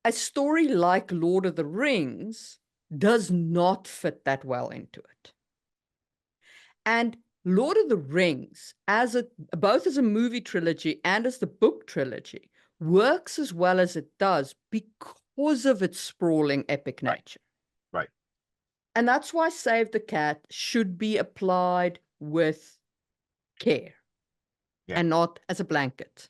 a story like Lord of the Rings does not fit that well into it. And Lord of the Rings, both as a movie trilogy and as the book trilogy, works as well as it does because of its sprawling epic Right. nature. Right. And that's why Save the Cat should be applied with care and not as a blanket.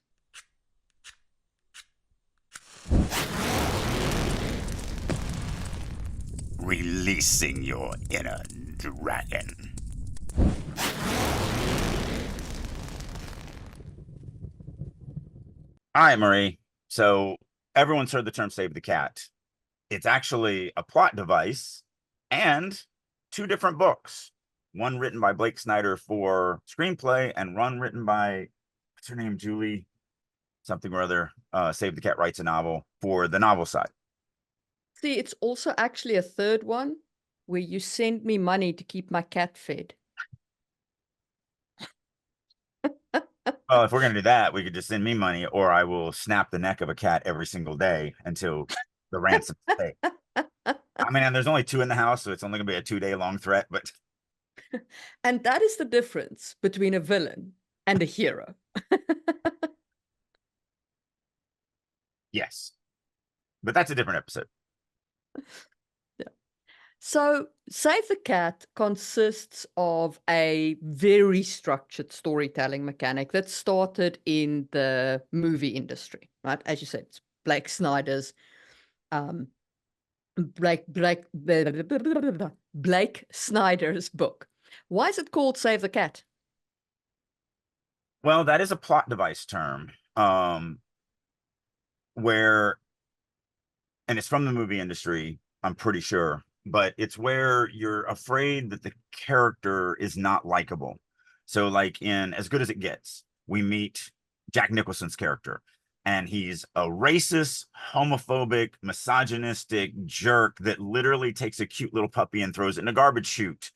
Releasing your inner dragon. All right, Marie. So everyone's heard the term save the cat. It's actually a plot device and two different books. One written by Blake Snyder for Screenplay and one written by, what's her name, Julie something or other. Save the Cat writes a novel for the novel side. See, it's also actually a third one where you send me money to keep my cat fed. Well, if we're going to do that, we could just send me money, or I will snap the neck of a cat every single day until the ransom is paid. I mean, and there's only two in the house, so it's only going to be a 2-day long threat, but. And that is the difference between a villain and a hero. Yes. But that's a different episode. Yeah. So Save the Cat consists of a very structured storytelling mechanic that started in the movie industry, right? As you said, it's Blake Snyder's Blake Snyder's book. Why is it called Save the Cat? Well, that is a plot device term, where, and it's from the movie industry, I'm pretty sure, but it's where you're afraid that the character is not likable. So like in As Good as It Gets, we meet Jack Nicholson's character, and he's a racist, homophobic, misogynistic jerk that literally takes a cute little puppy and throws it in a garbage chute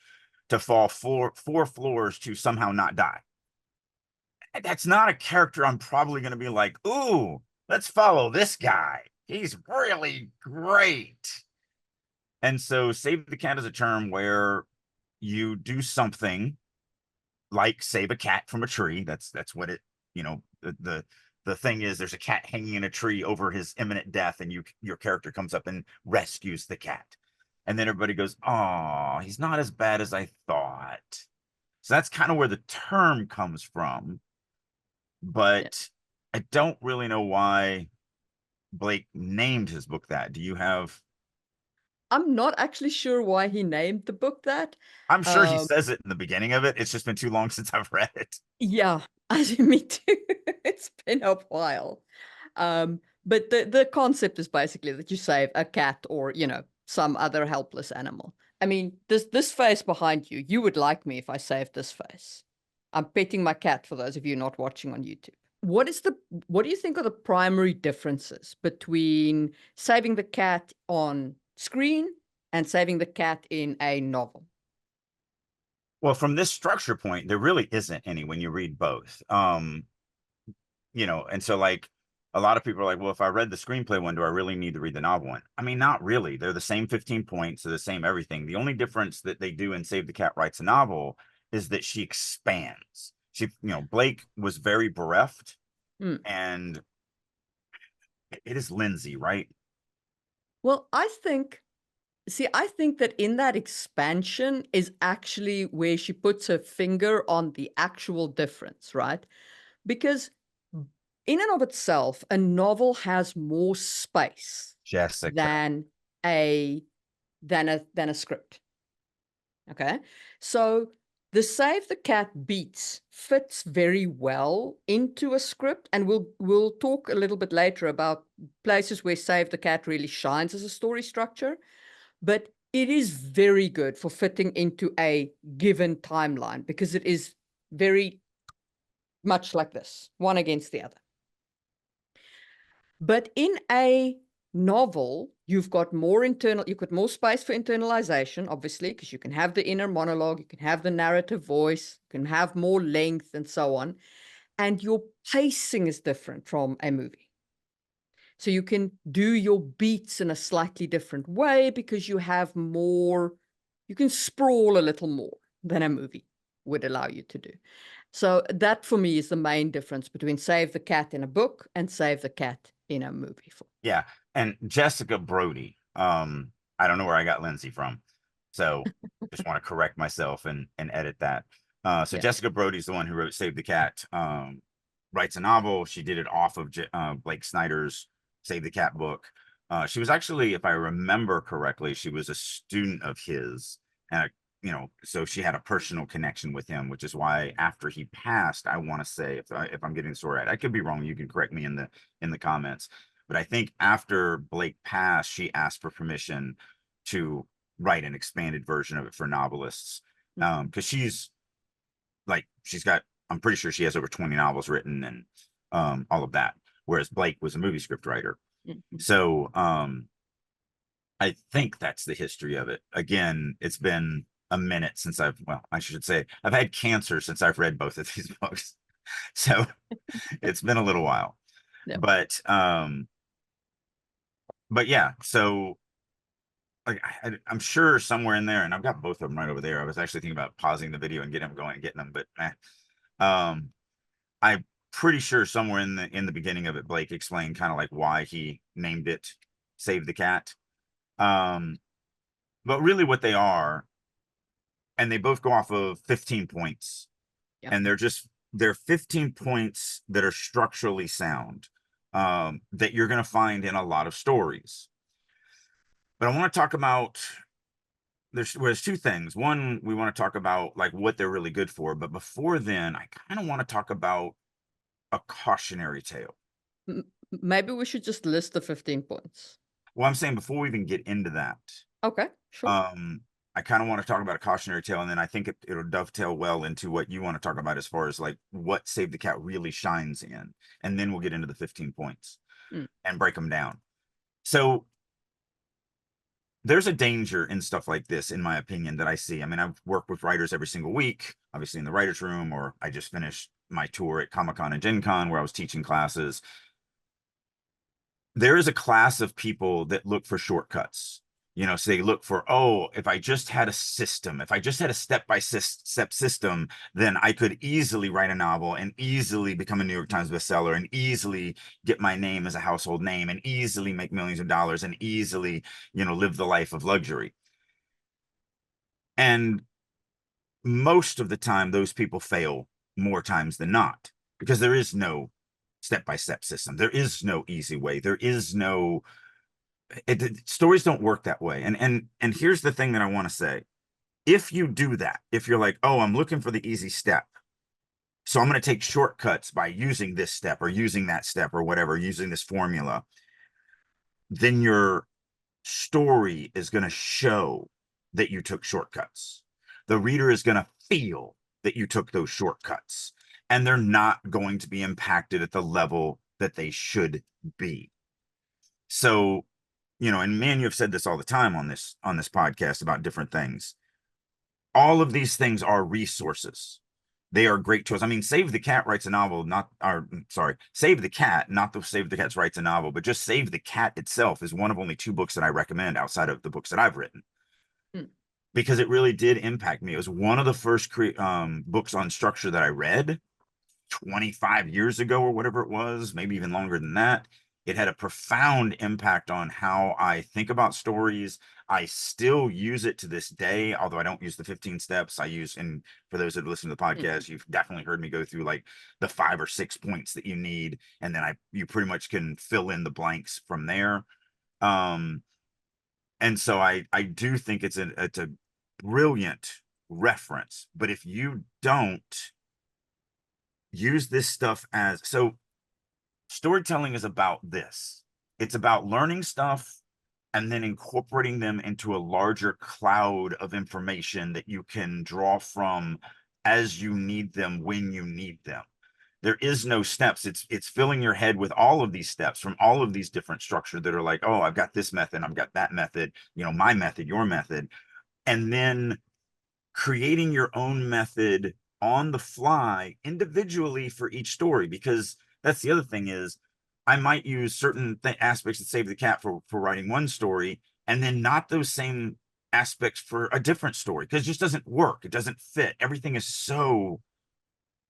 to fall 4 floors to somehow not die. That's not a character I'm probably going to be like, ooh, let's follow this guy. He's really great. And so save the cat is a term where you do something like save a cat from a tree. That's what it, the thing is, there's a cat hanging in a tree over his imminent death, and your character comes up and rescues the cat. And then everybody goes, oh, he's not as bad as I thought. So that's kind of where the term comes from. But I don't really know why Blake named his book that. Do you have? I'm not actually sure why he named the book that. I'm sure he says it in the beginning of it. It's just been too long since I've read it. Yeah, me too. It's been a while. But the concept is basically that you save a cat or, some other helpless animal. I mean, this face behind you, you would like me if I saved this face. I'm petting my cat for those of you not watching on YouTube. What do you think are the primary differences between saving the cat on screen and saving the cat in a novel? Well, from this structure point, there really isn't any when you read both. And so like a lot of people are like, well, if I read the screenplay one, do I really need to read the novel one? I mean, not really. They're the same 15 points, they're the same everything. The only difference that they do in Save the Cat Writes a Novel is that she expands. Blake was very bereft, and it is Lindsay, right? Well, I think that in that expansion is actually where she puts her finger on the actual difference, right? Because in and of itself, a novel has more space Jessica. than a script. Okay, so the Save the Cat beats fits very well into a script, and we'll talk a little bit later about places where Save the Cat really shines as a story structure, but it is very good for fitting into a given timeline because it is very much like this, one against the other. But in a novel, you've got more space for internalization, obviously, because you can have the inner monologue, you can have the narrative voice, you can have more length and so on. And your pacing is different from a movie. So you can do your beats in a slightly different way because you have more, you can sprawl a little more than a movie would allow you to do. So that for me is the main difference between Save the Cat in a book and Save the Cat in a movie. Yeah. And Jessica Brody, I don't know where I got Lindsay from. So just want to correct myself and edit that. So Yeah. Jessica Brody's the one who wrote Save the Cat, writes a novel. She did it off of Blake Snyder's Save the Cat book. She was actually, if I remember correctly, she was a student of his, and you know, so she had a personal connection with him, which is why after he passed, I want to say, if I'm getting the story right, I could be wrong. You can correct me in the comments. But I think after Blake passed, she asked for permission to write an expanded version of it for novelists. Because she's got, I'm pretty sure she has over 20 novels written and all of that. Whereas Blake was a movie script writer. So I think that's the history of it. Again, it's been a minute since I should say I've had cancer since I've read both of these books. So it's been a little while. Yep. But yeah, so like I'm sure somewhere in there, and I've got both of them right over there. I was actually thinking about pausing the video and getting them going and getting them, but I'm pretty sure somewhere in the beginning of it, Blake explained kind of like why he named it Save the Cat. But really what they are, and they both go off of 15 points. Yep. And they're 15 points that are structurally sound, that you're going to find in a lot of stories. But I want to talk about, there's two things. One, we want to talk about like what they're really good for. But before then, I kind of want to talk about a cautionary tale. Maybe we should just list the 15 points. Well, I'm saying before we even get into that. Okay, sure. I kind of want to talk about a cautionary tale, and then I think it'll dovetail well into what you want to talk about as far as like what Save the Cat really shines in. And then we'll get into the 15 points and break them down. So there's a danger in stuff like this, in my opinion, that I see. I mean, I've worked with writers every single week, obviously in the writer's room, or I just finished my tour at Comic-Con and Gen Con where I was teaching classes. There is a class of people that look for shortcuts. You know, so they look for, oh, if I just had a system, if I just had a step-by-step system, then I could easily write a novel and easily become a New York Times bestseller and easily get my name as a household name and easily make millions of dollars and easily, you know, live the life of luxury. And most of the time, those people fail more times than not, because there is no step-by-step system. There is no easy way. There is no... stories don't work that way. And here's the thing that I want to say. If you do that, if you're like, oh, I'm looking for the easy step, so I'm going to take shortcuts by using this step or using that step or whatever, using this formula, then your story is going to show that you took shortcuts. The reader is going to feel that you took those shortcuts, and they're not going to be impacted at the level that they should be. So, you know, and man, you've said this all the time on this podcast about different things. All of these things are resources. They are great tools. I mean, Save the Cat writes a novel, Save the Cat, not the Save the Cat's writes a novel, but just Save the Cat itself is one of only 2 books that I recommend outside of the books that I've written. Because it really did impact me. It was one of the first books on structure that I read 25 years ago or whatever it was, maybe even longer than that. It had a profound impact on how I think about stories. I still use it to this day, although I don't use the 15 steps. I use, and for those that listen to the podcast, you've definitely heard me go through like the 5 or 6 points that you need, and then you pretty much can fill in the blanks from there. And so I do think it's a brilliant reference. But if you don't use this stuff as... So storytelling is about this. It's about learning stuff and then incorporating them into a larger cloud of information that you can draw from as you need them, when you need them. There is no steps. It's filling your head with all of these steps from all of these different structures that are like, oh, I've got this method, I've got that method, you know, my method, your method, and then creating your own method on the fly individually for each story. Because that's the other thing is, I might use certain aspects of Save the Cat for writing one story, and then not those same aspects for a different story, because it just doesn't work. It doesn't fit. Everything is so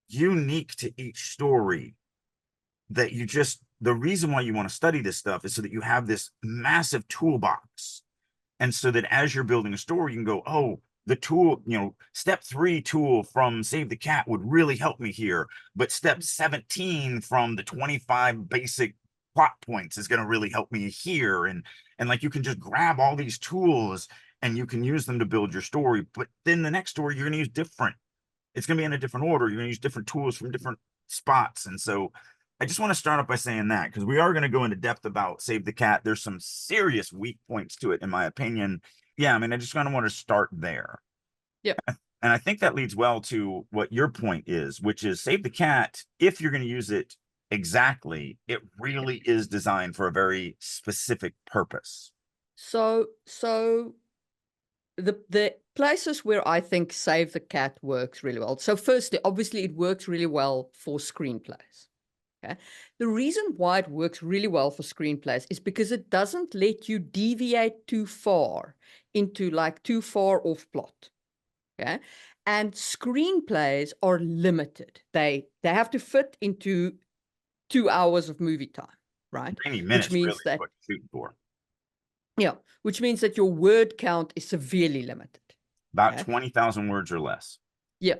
unique to each story that the reason why you want to study this stuff is so that you have this massive toolbox. And so that as you're building a story, you can go, oh, the tool, step 3 tool from Save the Cat would really help me here. But step 17 from the 25 basic plot points is going to really help me here. And like, you can just grab all these tools and you can use them to build your story. But then the next story, you're going to use different. It's going to be in a different order. You're going to use different tools from different spots. And so I just want to start off by saying that, because we are going to go into depth about Save the Cat. There's some serious weak points to it, in my opinion. Yeah, I mean, I just kind of want to start there. Yeah. And I think that leads well to what your point is, which is Save the Cat, if you're going to use it exactly, it really is designed for a very specific purpose. So the places where I think Save the Cat works really well. So firstly, obviously, it works really well for screenplays. Okay. The reason why it works really well for screenplays is because it doesn't let you deviate too far into like too far off plot. Okay. And screenplays are limited. They have to fit into 2 hours of movie time, right? 90 minutes Which means really that what you're shooting for. Yeah, which means that your word count is severely limited. About Okay. 20,000 words or less. Yeah.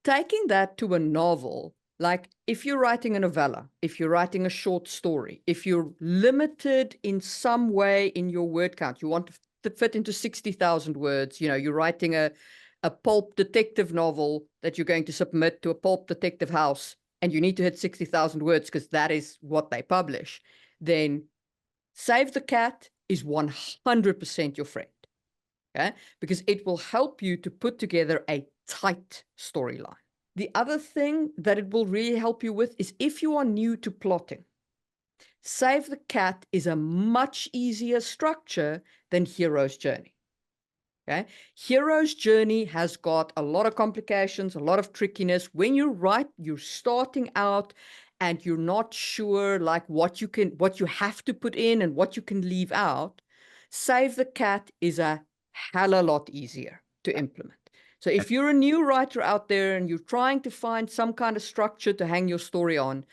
Taking that to a novel, like if you're writing a novella, if you're writing a short story, if you're limited in some way in your word count, you want to fit into 60,000 words, you're writing a pulp detective novel that you're going to submit to a pulp detective house, and you need to hit 60,000 words because that is what they publish, then Save the Cat is 100% your friend. Okay? Because it will help you to put together a tight storyline. The other thing that it will really help you with is if you are new to plotting, Save the Cat is a much easier structure than Hero's Journey. Okay? Hero's Journey has got a lot of complications, a lot of trickiness. When you write, you're starting out and you're not sure like what you have to put in and what you can leave out. Save the Cat is a hell of a lot easier to implement. So if you're a new writer out there and you're trying to find some kind of structure to hang your story on,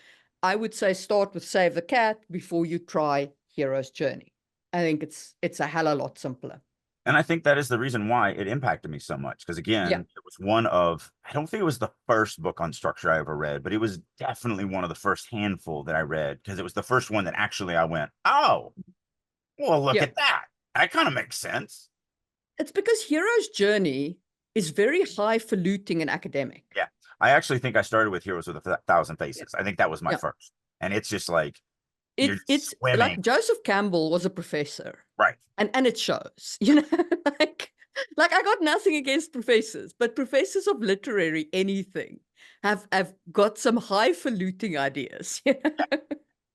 I would say start with Save the Cat before you try Hero's Journey. I think it's a hell of a lot simpler. And I think that is the reason why it impacted me so much. Because again, Yeah. it was one of, I don't think it was the first book on structure I ever read, but it was definitely one of the first handful that I read, because it was the first one that actually I went, oh, well, look at that. That kind of makes sense. It's because Hero's Journey is very highfalutin and academic. Yeah. I actually think I started with Heroes with 1,000 Faces. I think that was my first. And it's just like, it's swimming. like Joseph Campbell was a professor. Right. And it shows, like I got nothing against professors, but professors of literary anything have got some highfalutin ideas.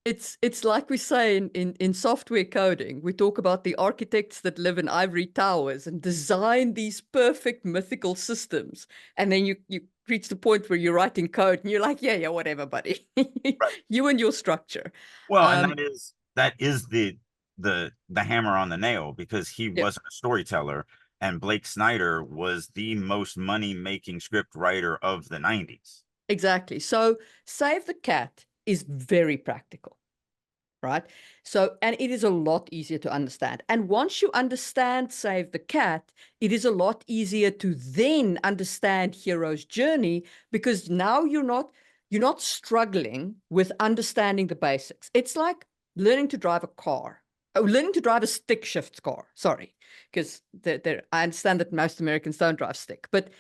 It's like we say in software coding, we talk about the architects that live in ivory towers and design these perfect mythical systems. And then you reach the point where you're writing code and you're like, yeah, whatever, buddy. Right. You and your structure. Well, and that is the hammer on the nail, because he wasn't a storyteller, and Blake Snyder was the most money-making script writer of the 90s. Exactly. So Save the Cat is very practical, right? So, and it is a lot easier to understand. And once you understand Save the Cat, it is a lot easier to then understand Hero's Journey, because now you're not struggling with understanding the basics. It's like learning to drive a car. Learning to drive a stick shift car. Sorry, because I understand that most Americans don't drive stick, but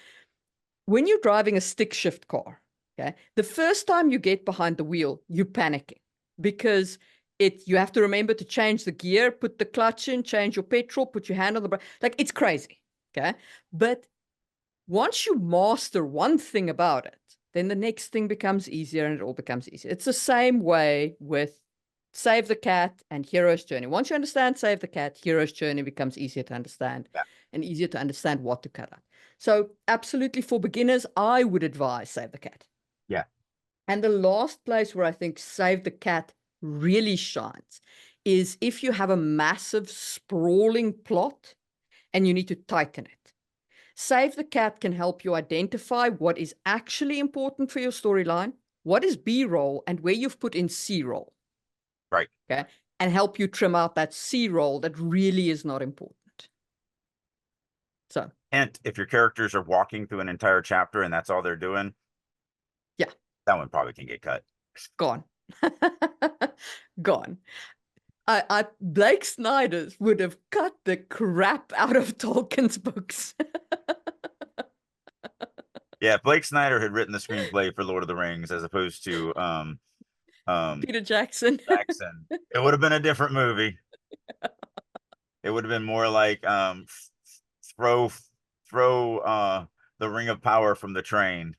when you're driving a stick shift car, okay, the first time you get behind the wheel, you're panicking because you have to remember to change the gear, put the clutch in, change your petrol, put your hand on the brake. Like, it's crazy, okay? But once you master one thing about it, then the next thing becomes easier and it all becomes easier. It's the same way with Save the Cat and Hero's Journey. Once you understand Save the Cat, Hero's Journey becomes easier to understand and easier to understand what to cut out. So absolutely, for beginners, I would advise Save the Cat. Yeah. And the last place where I think Save the Cat really shines is if you have a massive sprawling plot and you need to tighten it. Save the Cat can help you identify what is actually important for your storyline, what is B-roll, and where you've put in C-roll. Right. Okay. And help you trim out that C-roll that really is not important. So. And if your characters are walking through an entire chapter and that's all they're doing, yeah, that one probably can get cut. Gone. Gone. Blake Snyder would have cut the crap out of Tolkien's books. Yeah, if Blake Snyder had written the screenplay for Lord of the Rings as opposed to Peter Jackson. It would have been a different movie. It would have been more like throw the Ring of Power from the train.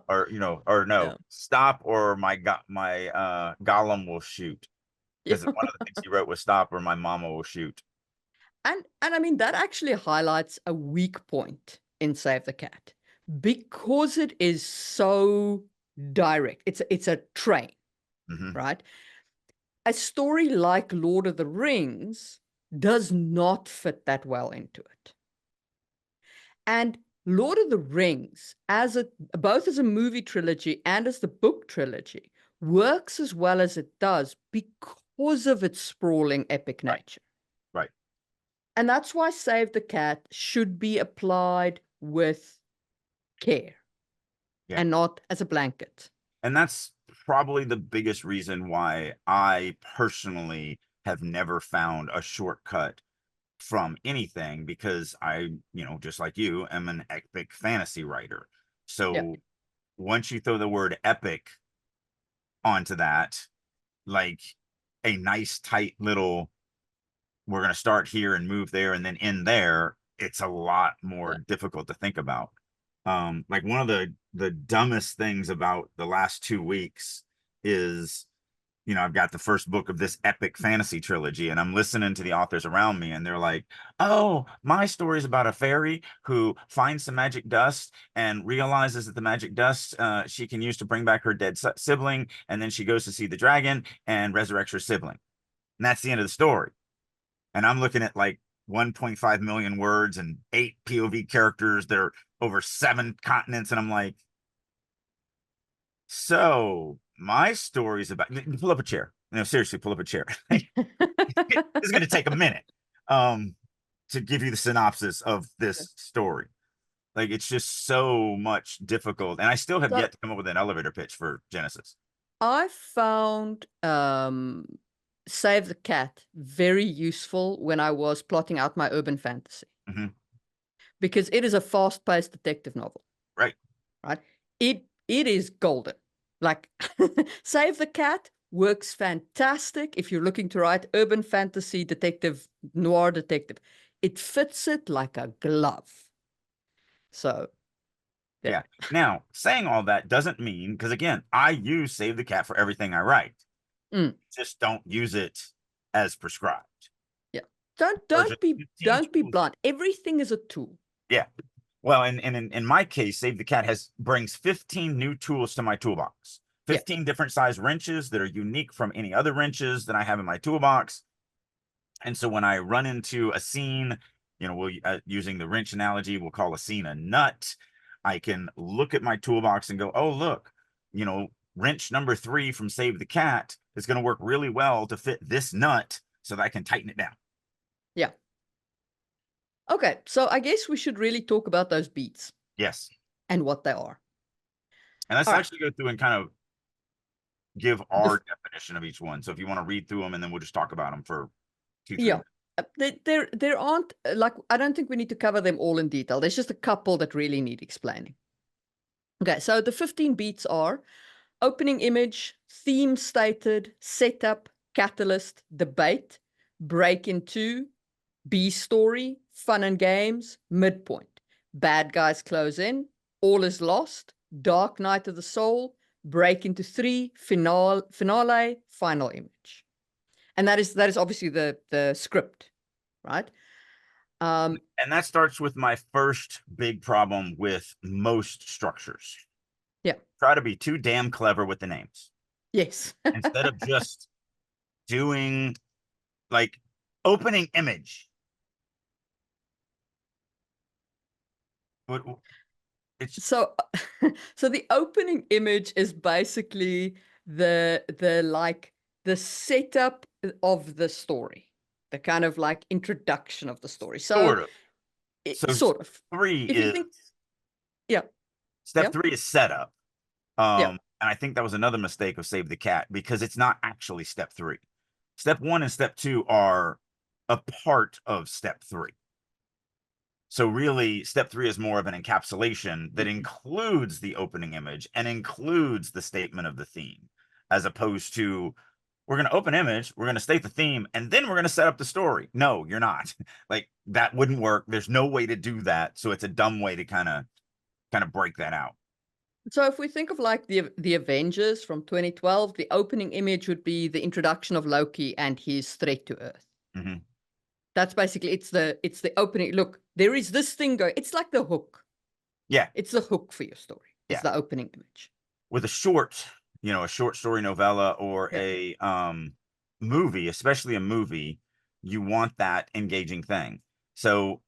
Or no, stop or my Gollum will shoot. Because one of the things he wrote was stop or my mama will shoot. And I mean, that actually highlights a weak point in Save the Cat because it is so direct. It's a train, right? A story like Lord of the Rings does not fit that well into it. And Lord of the Rings, both as a movie trilogy and as the book trilogy, works as well as it does because of its sprawling epic nature. Right. And that's why Save the Cat should be applied with care and not as a blanket. And that's probably the biggest reason why I personally have never found a shortcut from anything, because I, just like you, am an epic fantasy writer. So once you throw the word epic onto that, like a nice tight little, we're going to start here and move there and then end there, it's a lot more difficult to think about. Like one of the dumbest things about the last 2 weeks is, I've got the first book of this epic fantasy trilogy and I'm listening to the authors around me and they're like, oh, my story is about a fairy who finds some magic dust and realizes that the magic dust she can use to bring back her dead sibling. And then she goes to see the dragon and resurrects her sibling. And that's the end of the story. And I'm looking at like 1.5 million words and 8 POV characters that are over 7 continents. And I'm like, so my story's about, pull up a chair. Seriously, pull up a chair. It's going to take a minute to give you the synopsis of this story. Like, it's just so much difficult. And I still have yet to come up with an elevator pitch for Genesis. I found Save the Cat very useful when I was plotting out my urban fantasy. Because it is a fast-paced detective novel. Right. It is golden. Like, Save the Cat works fantastic if you're looking to write urban fantasy detective, noir detective. It fits it like a glove. So, yeah. Now, saying all that doesn't mean, because again, I use Save the Cat for everything I write. Just don't use it as prescribed. Yeah. Don't be blunt. Everything is a tool. Yeah. Well, and in my case, Save the Cat brings 15 new tools to my toolbox. 15 different size wrenches that are unique from any other wrenches that I have in my toolbox. And so when I run into a scene, using the wrench analogy, we'll call a scene a nut. I can look at my toolbox and go, oh, look, wrench number 3 from Save the Cat is going to work really well to fit this nut so that I can tighten it down. Yeah. Okay, so I guess we should really talk about those beats. Yes. And what they are. And let's actually go through and kind of give our definition of each one. So if you want to read through them, and then we'll just talk about them for 2-3 minutes. There aren't, like, I don't think we need to cover them all in detail. There's just a couple that really need explaining. Okay, so the 15 beats are opening image, theme stated, setup, catalyst, debate, break in 2, B story, fun and games, midpoint, bad guys close in, all is lost, dark night of the soul, break into 3, finale, final image. And that is obviously the script, right? And that starts with my first big problem with most structures. Yeah. Try to be too damn clever with the names. Yes. instead of just doing like opening image. What it's So so the opening image is basically the setup of the story, the kind of like introduction of the story. So sort of. So sort of. three If you is think, yeah, step yeah, 3 is setup. yeah. And I think that was another mistake of Save the Cat because it's not actually step 3. Step 1 and step 2 are a part of step 3. So really, step 3 is more of an encapsulation that includes the opening image and includes the statement of the theme, as opposed to we're going to open image, we're going to state the theme, and then we're going to set up the story. No, you're not. Like that wouldn't work. There's no way to do that. So it's a dumb way to kind of break that out. So if we think of like the Avengers from 2012, the opening image would be the introduction of Loki and his threat to Earth. Mm-hmm. That's basically it's the opening. Look, there is this thing going. It's like the hook. Yeah. It's the hook for your story. It's Yeah. the opening image. With a short, a short story novella or Yeah. a movie, especially a movie, you want that engaging thing. So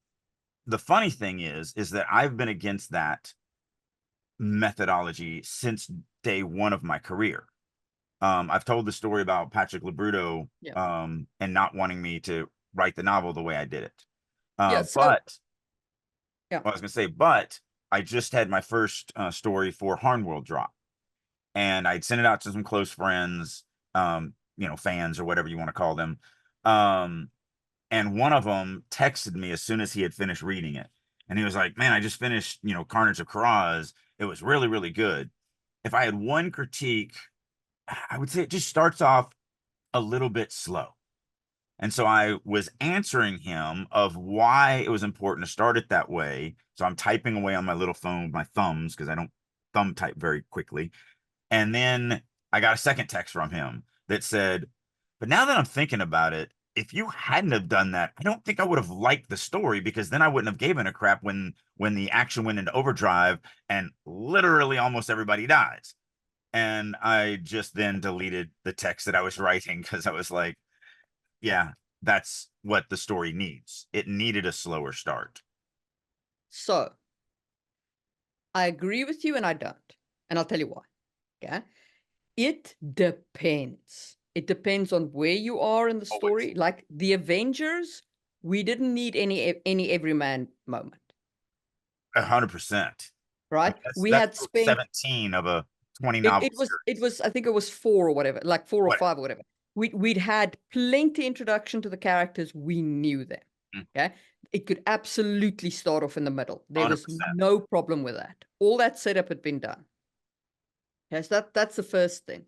the funny thing is that I've been against that methodology since day one of my career. I've told the story about Patrick Labruto Yeah. and not wanting me to write the novel the way I did it. Yeah. So But yeah. I was going to say, but I just had my first story for Harnworld drop, and I'd sent it out to some close friends, fans or whatever you want to call them. And one of them texted me as soon as he had finished reading it. And he was like, man, I just finished, Carnage of Karaz. It was really, really good. If I had one critique, I would say it just starts off a little bit slow. And so I was answering him of why it was important to start it that way. So I'm typing away on my little phone with my thumbs because I don't thumb type very quickly. And then I got a second text from him that said, but now that I'm thinking about it, if you hadn't have done that, I don't think I would have liked the story, because then I wouldn't have given a crap when the action went into overdrive and literally almost everybody dies. And I just then deleted the text that I was writing because I was like, yeah, that's what the story needs. It needed a slower start. So I agree with you and I don't. And I'll tell you why. Okay. It depends. It depends on where you are in the story. Always. Like the Avengers, we didn't need any everyman moment. 100%. Right? We That's had spent 17 of a 20 novel it was I think it was 4 or whatever, like 4 or Whatever. 5 or whatever. We'd had plenty introduction to the characters. We knew them. Okay. It could absolutely start off in the middle. There 100%. was no problem with that. All that setup had been done. Yes, that's the first thing.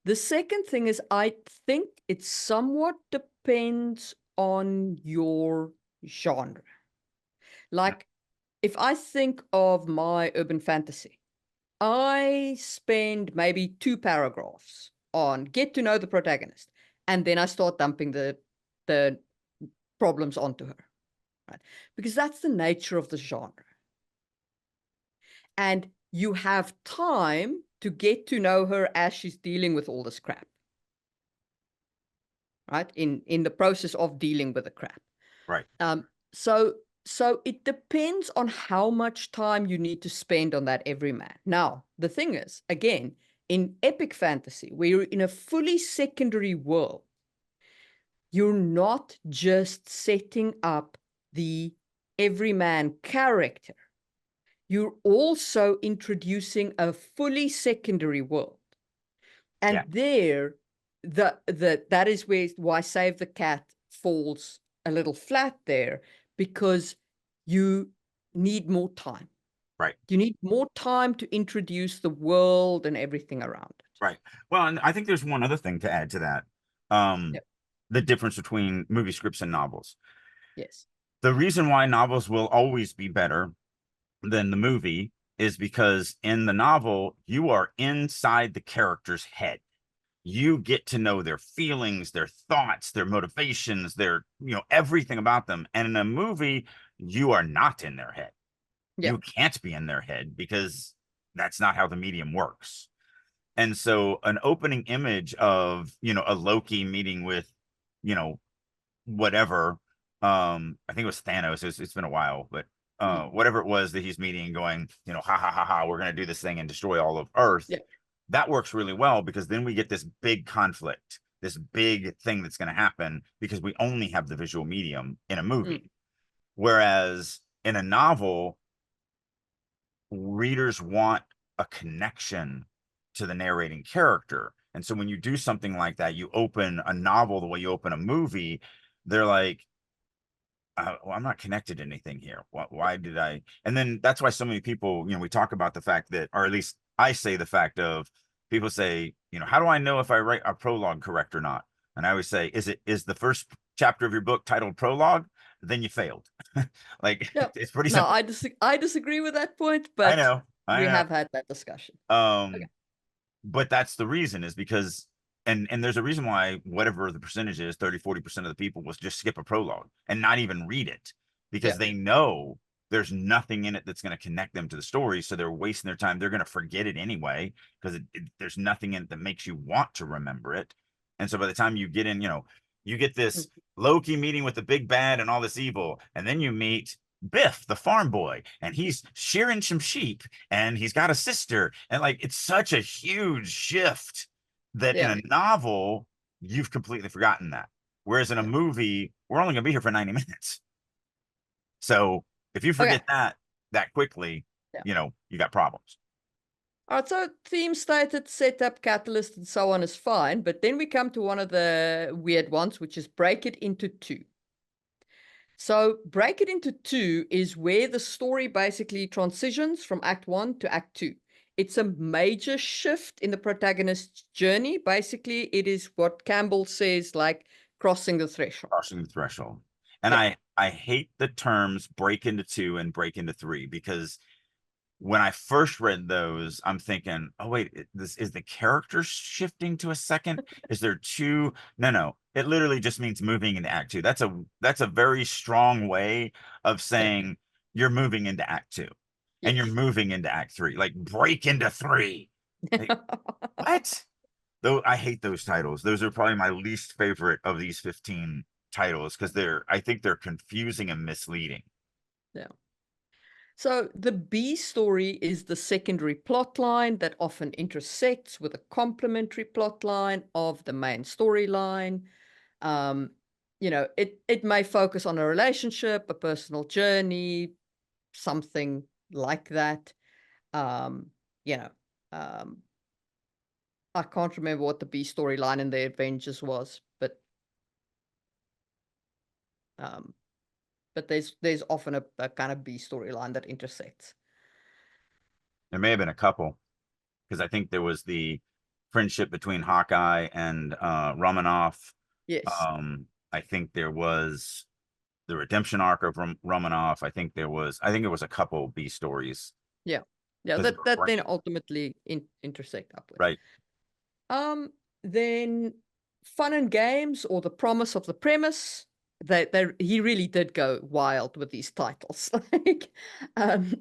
The second thing is I think it somewhat depends on your genre. Like if I think of my urban fantasy, I spend maybe 2 paragraphs on get to know the protagonist, and then I start dumping the problems onto her, right? Because that's the nature of the genre. And you have time to get to know her as she's dealing with all this crap, right? In the process of dealing with the crap. Right. So it depends on how much time you need to spend on that everyman. Now, the thing is, again, in epic fantasy, where you're in a fully secondary world, you're not just setting up the everyman character. You're also introducing a fully secondary world. And there, that is why Save the Cat falls a little flat there, because you need more time. Right. You need more time to introduce the world and everything around it. Right. Well, and I think there's one other thing to add to that. The difference between movie scripts and novels. Yes. The reason why novels will always be better than the movie is because in the novel, you are inside the character's head. You get to know their feelings, their thoughts, their motivations, their, everything about them. And in a movie, you are not in their head. You can't be in their head because that's not how the medium works. And so an opening image of, you know, a Loki meeting with, you know, whatever, I think it was Thanos. It's been a while, but whatever it was that he's meeting and going, you know, ha ha ha ha, we're going to do this thing and destroy all of Earth. Yeah. That works really well because then we get this big conflict, this big thing that's going to happen because we only have the visual medium in a movie. Whereas in a novel, readers want a connection to the narrating character. And so when you do something like that, you open a novel the way you open a movie, they're like, well, I'm not connected to anything here. Why did I? And then that's why so many people, you know, we talk about the fact that, or at least I say the fact of, people say, you know, how do I know if I write a prologue correct or not? And I always say, is the first chapter of your book titled prologue? Then you failed. Like, Yeah. it's pretty No, simple. I disagree with that point, I but know. we have had that discussion. Okay. But that's the reason, is because, and there's a reason why whatever the percentage is, 30-40% of the people will just skip a prologue and not even read it, because Yeah. they know there's nothing in it that's going to connect them to the story. So they're wasting their time. They're going to forget it anyway, because there's nothing in it that makes you want to remember it. And so by the time you get in, you know, you get this Loki meeting with the big bad and all this evil, and then you meet Biff, the farm boy, and he's shearing some sheep, and he's got a sister, and like, it's such a huge shift that in a novel you've completely forgotten that. Whereas in a movie, we're only going to be here for 90 minutes. So if you forget that quickly, you know, you got problems. All right, so theme stated, setup, catalyst, and so on is fine, but then we come to one of the weird ones, which is break it into two. So break it into two is where the story basically transitions from Act 1 to Act 2. It's a major shift in the protagonist's journey. Basically, it is what Campbell says, like crossing the threshold. Crossing the threshold. And I hate the terms break into two and break into three, because when I first read those, I'm thinking, oh wait, this is the character shifting to a second? Is there two? No. It literally just means moving into Act 2. That's a very strong way of saying you're moving into Act 2. And you're moving into Act 3. Like, break into 3. Like, what? Though I hate those titles. Those are probably my least favorite of these 15 titles, because I think they're confusing and misleading. Yeah. So the B story is the secondary plot line that often intersects with a complementary plot line of the main storyline. You know, it may focus on a relationship, a personal journey, something like that. You know, I can't remember what the B storyline in the Avengers was, but there's often a kind of B storyline that intersects. There may have been a couple, because I think there was the friendship between Hawkeye and Romanoff. Yes. I think there was the redemption arc of Romanoff. I think it was a couple B stories. Yeah. That then ultimately intersect upward. Right. Then fun and games, or the promise of the premise. He really did go wild with these titles. Like,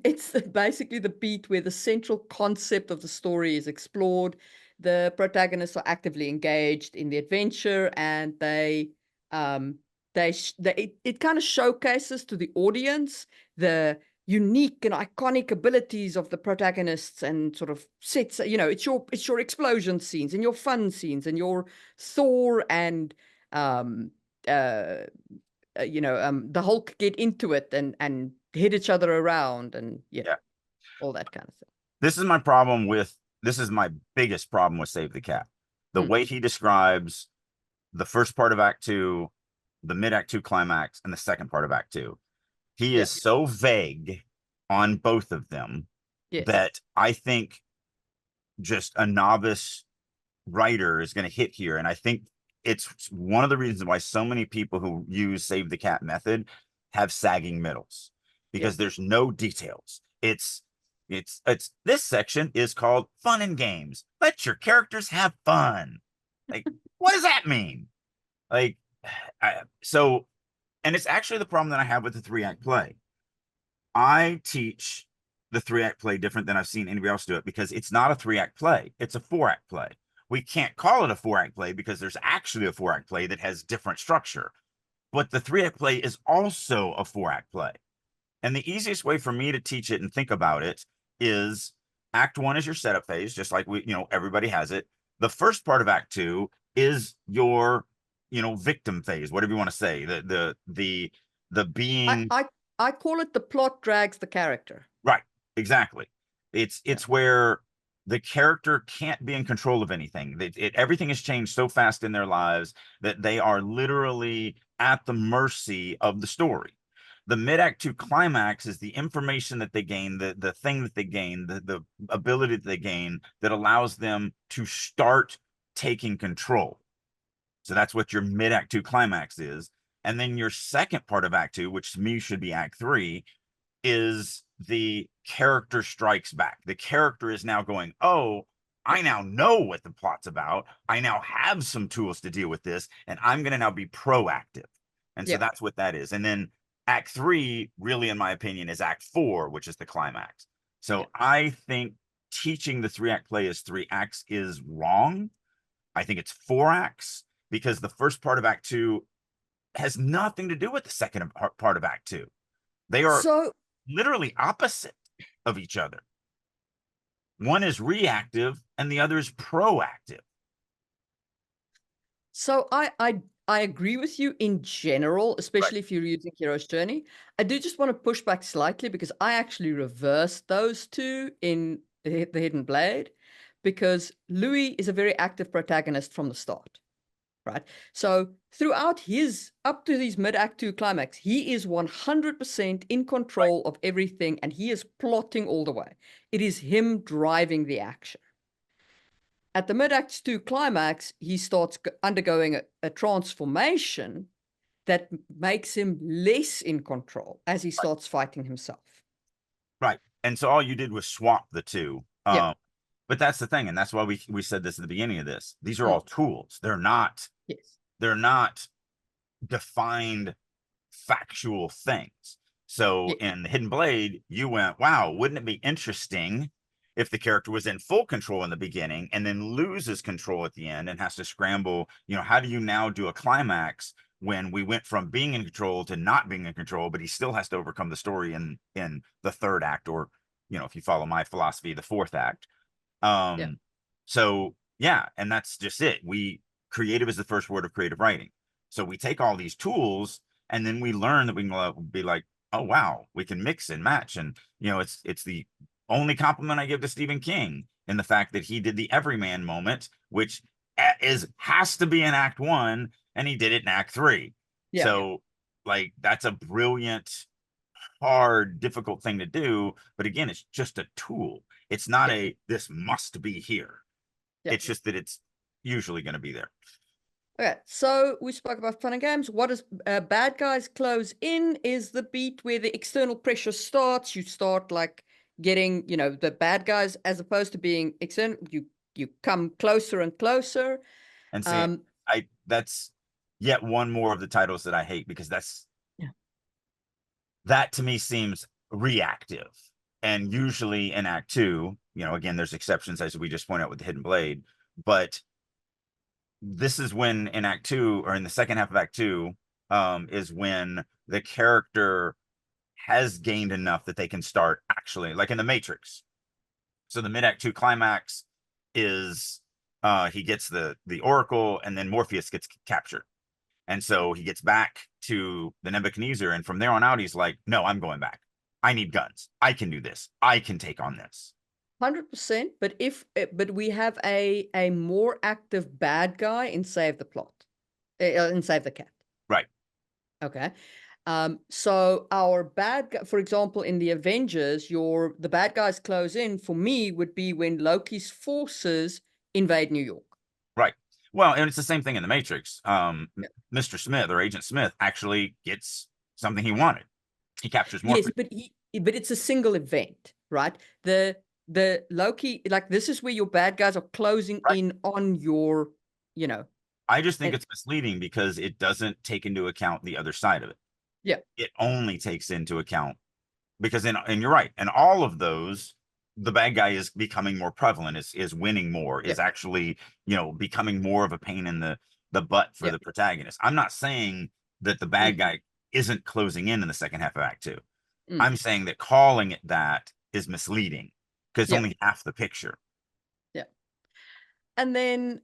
it's basically the beat where the central concept of the story is explored. The protagonists are actively engaged in the adventure, and it kind of showcases to the audience the unique and iconic abilities of the protagonists, and sort of sets, you know, it's your explosion scenes and your fun scenes and your Thor and you know, the Hulk get into it and hit each other around, and all that kind of stuff. This is my biggest problem with Save the Cat. The way he describes the first part of Act 2, the mid-Act 2 climax, and the second part of Act 2. He is so vague on both of them that I think just a novice writer is going to hit here. And I think it's one of the reasons why so many people who use Save the Cat method have sagging middles, because there's no details. It's this section is called fun and games. Let your characters have fun. Like, what does that mean? Like, and it's actually the problem that I have with the 3-act play. I teach the 3-act play different than I've seen anybody else do it, because it's not a 3-act play. It's a 4-act play. We can't call it a 4-act play because there's actually a 4-act play that has different structure. But the 3-act play is also a 4-act play. And the easiest way for me to teach it and think about it is act 1 is your setup phase, just like everybody has it. The first part of act 2 is your, victim phase, whatever you want to say. The being. I call it the plot drags the character. Right. Exactly. It's where the character can't be in control of anything. Everything has changed so fast in their lives that they are literally at the mercy of the story. The mid-act 2 climax is the information that they gain, the thing that they gain, the ability that they gain that allows them to start taking control. So that's what your mid-act 2 climax is. And then your second part of act 2, which to me should be act 3, is the character strikes back. The character is now going, oh, I now know what the plot's about. I now have some tools to deal with this, and I'm going to now be proactive. And so that's what that is. And then act 3, really, in my opinion, is act 4, which is the climax. So I think teaching the 3-act play as 3 acts is wrong. I think it's 4 acts, because the first part of act 2 has nothing to do with the second part of act 2. They are literally opposite of each other. One is reactive and the other is proactive. So I agree with you in general, especially if you're using Hero's Journey. I do just want to push back slightly, because I actually reversed those two in the Hidden Blade, because Louis is a very active protagonist from the start. Right. So throughout up to his mid-act 2 climax, he is 100% in control of everything, and he is plotting all the way. It is him driving the action. At the mid-act 2 climax, he starts undergoing a transformation that makes him less in control as he starts fighting himself. Right. And so all you did was swap the two. But that's the thing, and that's why we said this at the beginning of this. These are all tools. They're not defined factual things. So in the Hidden Blade, you went, wow, wouldn't it be interesting if the character was in full control in the beginning and then loses control at the end and has to scramble? How do you now do a climax when we went from being in control to not being in control, but he still has to overcome the story in the 3rd act, or if you follow my philosophy, the 4th act. So and that's just it. Creative is the first word of creative writing. So we take all these tools and then we learn that we can be like, oh wow, we can mix and match. And it's the only compliment I give to Stephen King, in the fact that he did the everyman moment, which has to be in act 1, and he did it in act 3. So like, that's a brilliant, hard, difficult thing to do. But again, it's just a tool. It's not this must be here. It's just that it's usually going to be there. Okay, so we spoke about fun and games. What is bad guys close in is the beat where the external pressure starts. You start like getting, the bad guys, as opposed to being external, you come closer and closer. And see, that's yet one more of the titles that I hate, because that to me seems reactive. And usually in act 2, again, there's exceptions, as we just pointed out with the Hidden Blade, but this is when in act 2, or in the second half of act 2, is when the character has gained enough that they can start actually, like in the Matrix. So the mid-act 2 climax is he gets the Oracle, and then Morpheus gets captured. And so he gets back to the Nebuchadnezzar, and from there on out, he's like, no, I'm going back. I need guns. I can do this. I can take on this. 100%. But we have a more active bad guy in Save the Plot, in Save the Cat. Right. Okay. So our bad guy, for example, in the Avengers, the bad guys close in, for me, would be when Loki's forces invade New York. Right. Well, and it's the same thing in the Matrix. Mr. Smith, or Agent Smith, actually gets something he wanted. He captures Morpheus. Yes, but it's a single event, right? The Loki, like, this is where your bad guys are closing in on your, I just think it's misleading, because it doesn't take into account the other side of it. Yeah. It only takes into account because and you're right, and all of those, the bad guy is becoming more prevalent, is winning more, is actually, you know, becoming more of a pain in the butt for the protagonist. I'm not saying that the bad guy isn't closing in the second half of Act 2. I'm saying that calling it that is misleading because it's only half the picture. Yeah. And then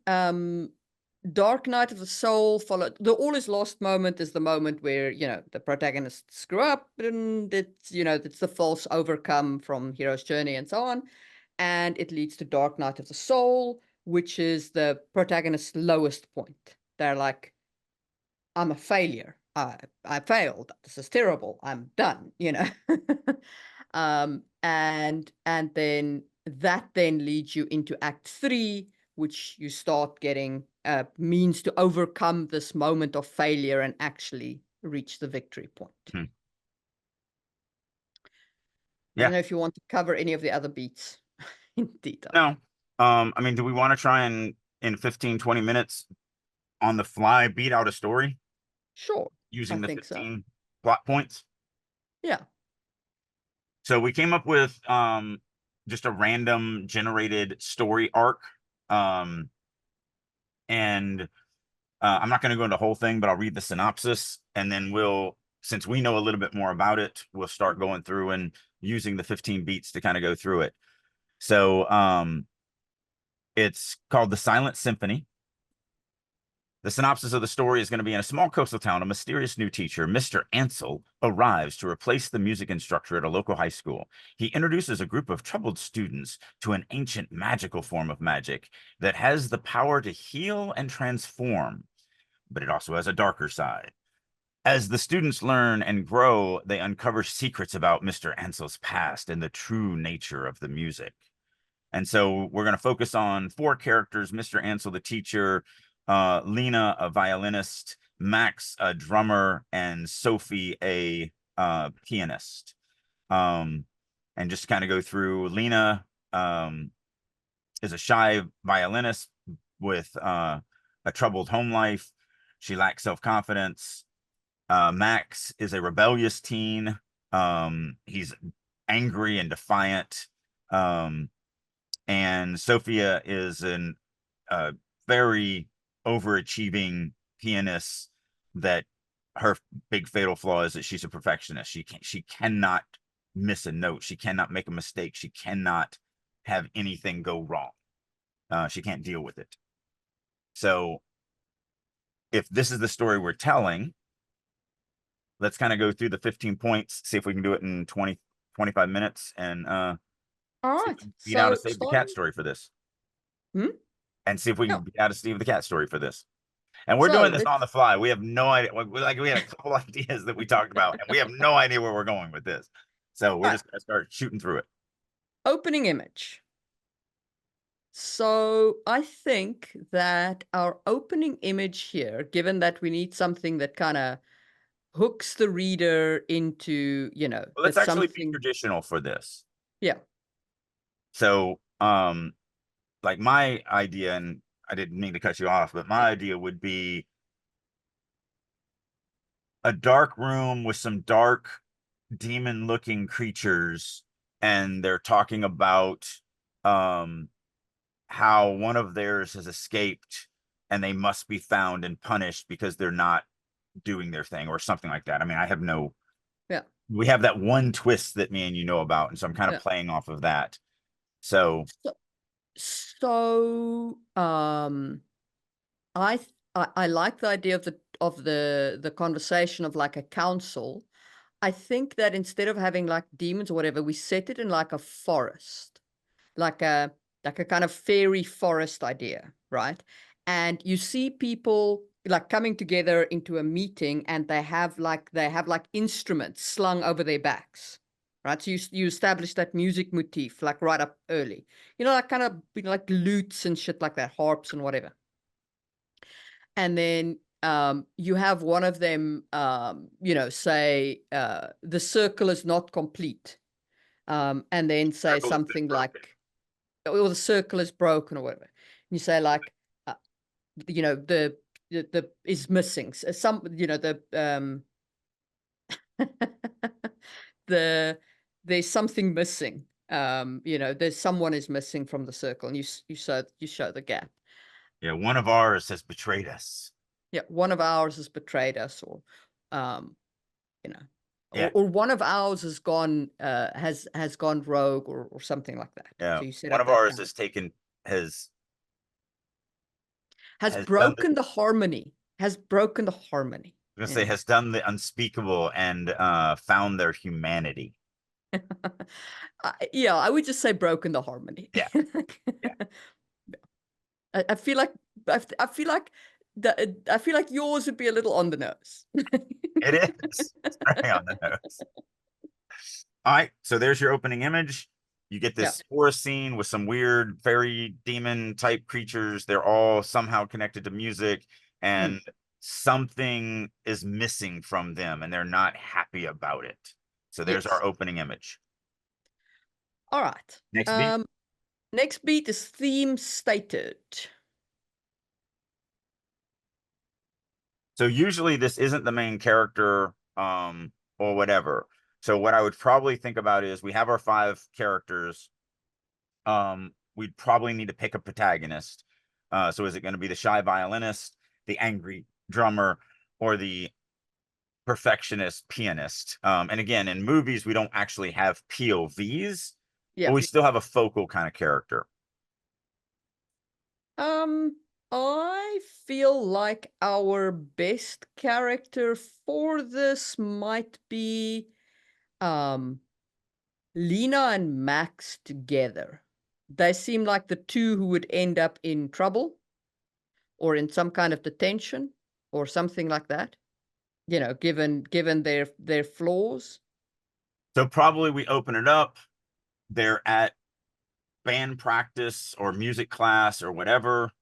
Dark Night of the Soul followed. The all is lost moment is the moment where, you know, the protagonists screw up and it's, you know, it's the false overcome from hero's journey and so on. And it leads to Dark Night of the Soul, which is the protagonist's lowest point. They're like, I'm a failure. I failed. This is terrible. I'm done, you know. And then that then leads you into Act 3, which you start getting means to overcome this moment of failure and actually reach the victory point. I don't know if you want to cover any of the other beats in detail. No. I mean, do we want to try and in 15, 20 minutes on the fly beat out a story? Sure. Using the 15 plot points? Yeah. So we came up with just a random generated story arc. And I'm not going to go into the whole thing, but I'll read the synopsis, and then since we know a little bit more about it, we'll start going through and using the 15 beats to kind of go through it. So it's called The Silent Symphony. The synopsis of the story is going to be: in a small coastal town, a mysterious new teacher, Mr. Ansel, arrives to replace the music instructor at a local high school. He introduces a group of troubled students to an ancient magical form of magic that has the power to heal and transform, but it also has a darker side. As the students learn and grow, they uncover secrets about Mr. Ansel's past and the true nature of the music. And so we're going to focus on 4 characters: Mr. Ansel, the teacher, Lena, a violinist, Max, a drummer, and Sophie, a pianist. And just kind of go through. Lena is a shy violinist with a troubled home life. She lacks self-confidence. Max is a rebellious teen. He's angry and defiant. And Sophia is a very overachieving pianist that her big fatal flaw is that she's a perfectionist. She cannot miss a note. She cannot make a mistake. She cannot have anything go wrong. She can't deal with it. So if this is the story we're telling, let's kind of go through the 15 points, see if we can do it in 20, 25 minutes, and all right. beat out a Save the Cat story for this. And see if we can beat out a Steve the Cat story for this. And we're doing this on the fly. We have no idea. We had a couple ideas that we talked about, and we have no idea where we're going with this. So we're just going to start shooting through it. Opening image. So I think that our opening image here, given that we need something that kind of hooks the reader into, you know, well, let's actually be traditional for this. Yeah. So, like my idea, and I didn't mean to cut you off, but my idea would be a dark room with some dark demon-looking creatures, and they're talking about how one of theirs has escaped and they must be found and punished because they're not doing their thing or something like that. I mean, I have no, we have that one twist that me and you know about, and so I'm kind of playing off of that. So I like the idea of the conversation of like a council. I think that instead of having like demons or whatever, we set it in like a forest, like a kind of fairy forest idea, right? And you see people like coming together into a meeting, and they have like instruments slung over their backs, right? So you establish that music motif like right up early, you know, like kind of like lutes and shit like that, harps and whatever. And then you have one of them, you know, say the circle is not complete, and then say something like, or the circle is broken or whatever. And you say like, you know, the is missing some, you know, the there's something missing. You know, there's someone is missing from the circle, and you show the gap. Yeah, one of ours has betrayed us. Yeah, one of ours has betrayed us, or you know, Yeah. or one of ours has gone gone rogue, or something like that. Yeah, So you set one up of that ours gap. has done Broken the harmony. Has broken the harmony. I'm gonna say has done the unspeakable and found their humanity. Yeah, I would just say broken the harmony. Yeah. Yeah. I feel like I feel like I feel like yours would be a little on the nose. It is. It's very on the nose. All right, so there's your opening image. You get this forest scene with some weird fairy demon type creatures. They're all somehow connected to music, and something is missing from them, and they're not happy about it. So there's our opening image. All right. Next beat. Next beat is theme stated. So usually this isn't the main character, or whatever. So what I would probably think about is we have our 5 characters. We'd probably need to pick a protagonist. So is it going to be the shy violinist, the angry drummer, or the perfectionist pianist? And again, in movies, we don't actually have POVs, but we still have a focal kind of character. I feel like our best character for this might be Lena and Max together. They seem like the two who would end up in trouble or in some kind of detention or something like that. You know, given their flaws. So probably we open it up. They're at band practice or music class or whatever.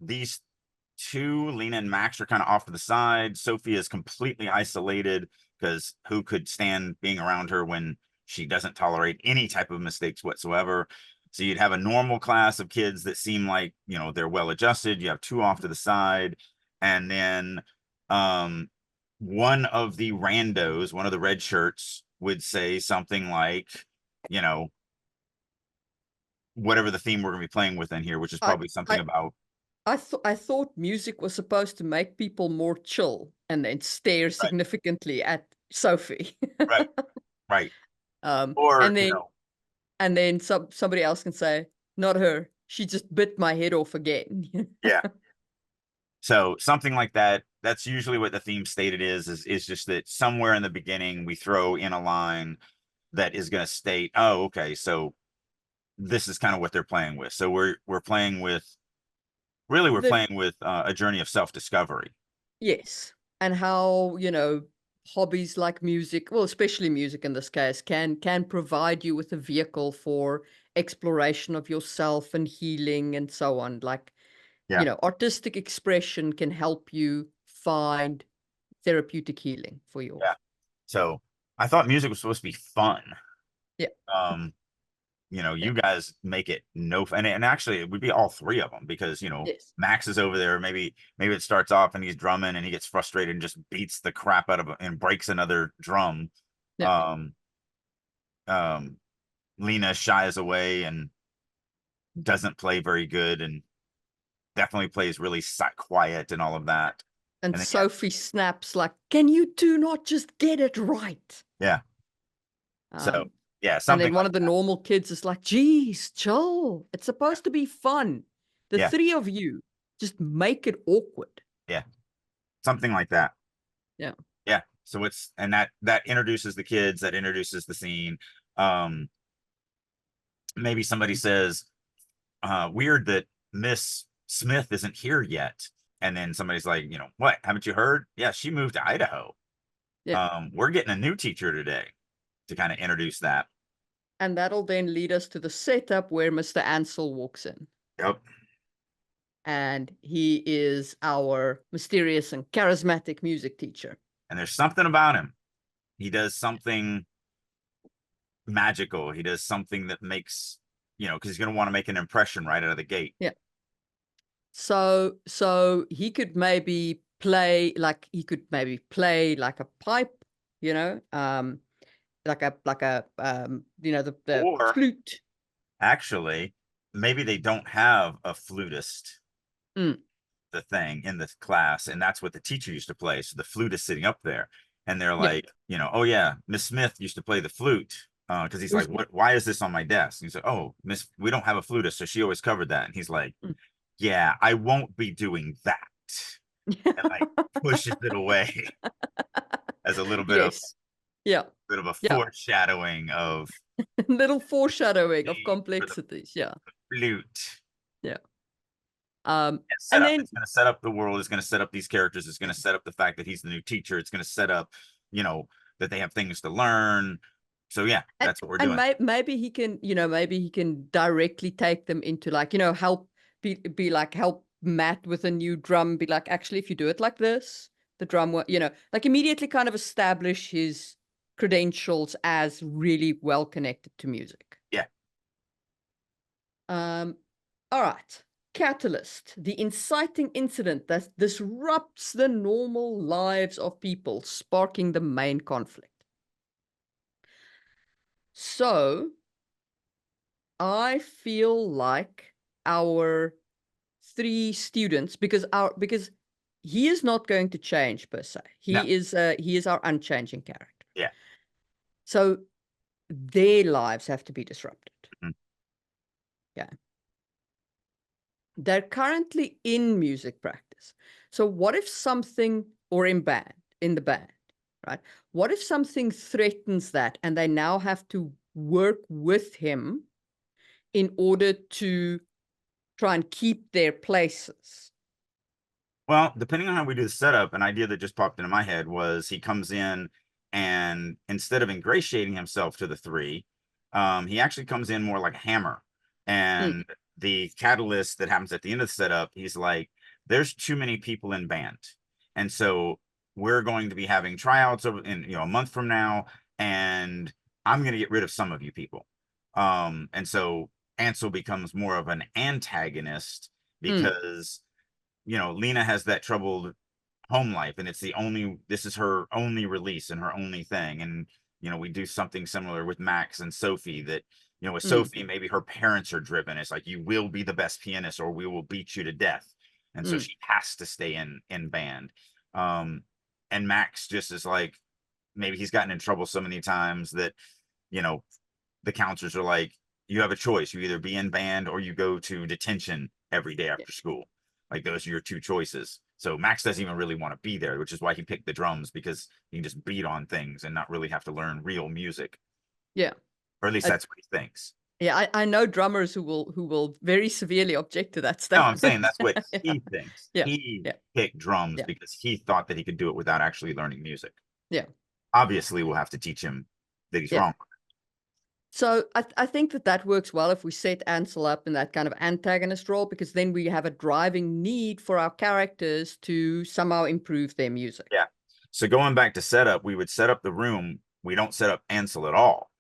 These 2, Lena and Max, are kind of off to the side. Sophie is completely isolated because who could stand being around her when she doesn't tolerate any type of mistakes whatsoever? So you'd have a normal class of kids that seem like, you know, they're well adjusted. You have 2 off to the side, and then one of the randos, one of the red shirts, would say something like, you know, whatever the theme we're going to be playing with in here, which is probably something about. I thought music was supposed to make people more chill and then stare significantly at Sophie. Right. Or and then somebody else can say, not her. She just bit my head off again. Yeah. So something like that. That's usually what the theme stated is just that somewhere in the beginning we throw in a line that is going to state, oh, okay, so this is kind of what they're playing with. So we're playing with a journey of self-discovery. Yes. And how, you know, hobbies like music, well, especially music in this case, can provide you with a vehicle for exploration of yourself and healing and so on. Like, you know, artistic expression can help you find therapeutic healing for your. Yeah. So I thought music was supposed to be fun. Yeah. You know, you guys make it and actually it would be all 3 of them, because, you know, Max is over there. Maybe it starts off and he's drumming and he gets frustrated and just beats the crap out of and breaks another drum. Yeah. Lena shies away and doesn't play very good and definitely plays really quiet and all of that. And then, Sophie snaps like, can you 2 not just get it right? Yeah. So yeah, and then one of the normal kids is like, geez, chill. It's supposed to be fun. The 3 of you just make it awkward. Yeah. Something like that. Yeah. Yeah. So that introduces the kids, that introduces the scene. Maybe somebody says, weird that Miss Smith isn't here yet. And then somebody's like, you know, what? Haven't you heard? Yeah, she moved to Idaho. Yeah. We're getting a new teacher today, to kind of introduce that. And that'll then lead us to the setup where Mr. Ansel walks in. Yep. And he is our mysterious and charismatic music teacher. And there's something about him. He does something magical. He does something that makes, you know, because he's going to want to make an impression right out of the gate. Yeah. So he could maybe play like a pipe, you know, you know, the Or- flute. Actually, maybe they don't have a flutist, the thing in the class, and that's what the teacher used to play. So the flute is sitting up there, and they're like, you know, oh yeah, Miss Smith used to play the flute. Because he's like, what? Why is this on my desk? And he's like, oh, Miss, we don't have a flutist, so she always covered that. And he's like, yeah, I won't be doing that. And like pushes it away as a little bit of foreshadowing of little foreshadowing of need for the complexities. flute. And And then it's going to set up the world. It's going to set up these characters. It's going to set up the fact that he's the new teacher. It's going to set up, you know, that they have things to learn. So yeah, that's what we're doing. And maybe he can, you know, maybe he can directly take them into like, you know, help be like, help Matt with a new drum. Be like, actually, if you do it like this, the drum will, you know, like immediately kind of establish his credentials as really well connected to music. Yeah. All right. Catalyst, the inciting incident that disrupts the normal lives of people, sparking the main conflict. So I feel like our 3 students, because he is not going to change per se. He is our unchanging character. Yeah. So their lives have to be disrupted. Yeah. They're currently in music practice. So what if something, or in the band, right? What if something threatens that and they now have to work with him in order to try and keep their places? Well, depending on how we do the setup, an idea that just popped into my head was he comes in and instead of ingratiating himself to the 3, he actually comes in more like a hammer. And the catalyst that happens at the end of the setup, he's like, there's too many people in band. And so we're going to be having tryouts over in, you know, a month from now, and I'm going to get rid of some of you people. And so Ansel becomes more of an antagonist because, you know, Lena has that troubled home life, and this is her only release and her only thing. And, you know, we do something similar with Max and Sophie that, you know, with Sophie, maybe her parents are driven. It's like, you will be the best pianist or we will beat you to death. And so she has to stay in band. And Max just is like, maybe he's gotten in trouble so many times that, you know, the counselors are like, you have a choice. You either be in band or you go to detention every day after school. Like, those are your 2 choices. So Max doesn't even really want to be there, which is why he picked the drums, because he can just beat on things and not really have to learn real music. Yeah. Or at least that's what he thinks. Yeah, I know drummers who will very severely object to that No, stuff. I'm saying that's what he thinks. Yeah. He picked drums because he thought that he could do it without actually learning music. Yeah. Obviously, we'll have to teach him that he's wrong. So I think that works well if we set Ansel up in that kind of antagonist role, because then we have a driving need for our characters to somehow improve their music. Yeah. So going back to setup, we would set up the room. We don't set up Ansel at all.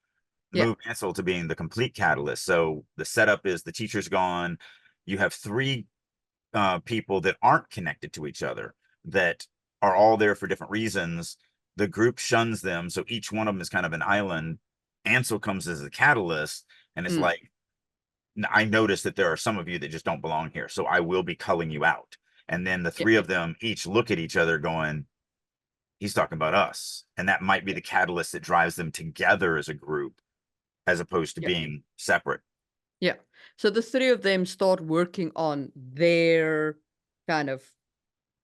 Move Ansel to being the complete catalyst. So the setup is the teacher's gone. You have 3 people that aren't connected to each other, that are all there for different reasons. The group shuns them. So each one of them is kind of an island. Ansel comes as a catalyst, and it's like, I noticed that there are some of you that just don't belong here, so I will be culling you out. And then the 3 of them each look at each other going, he's talking about us. And that might be the catalyst that drives them together as a group, as opposed to being separate. Yeah. So the 3 of them start working on their kind of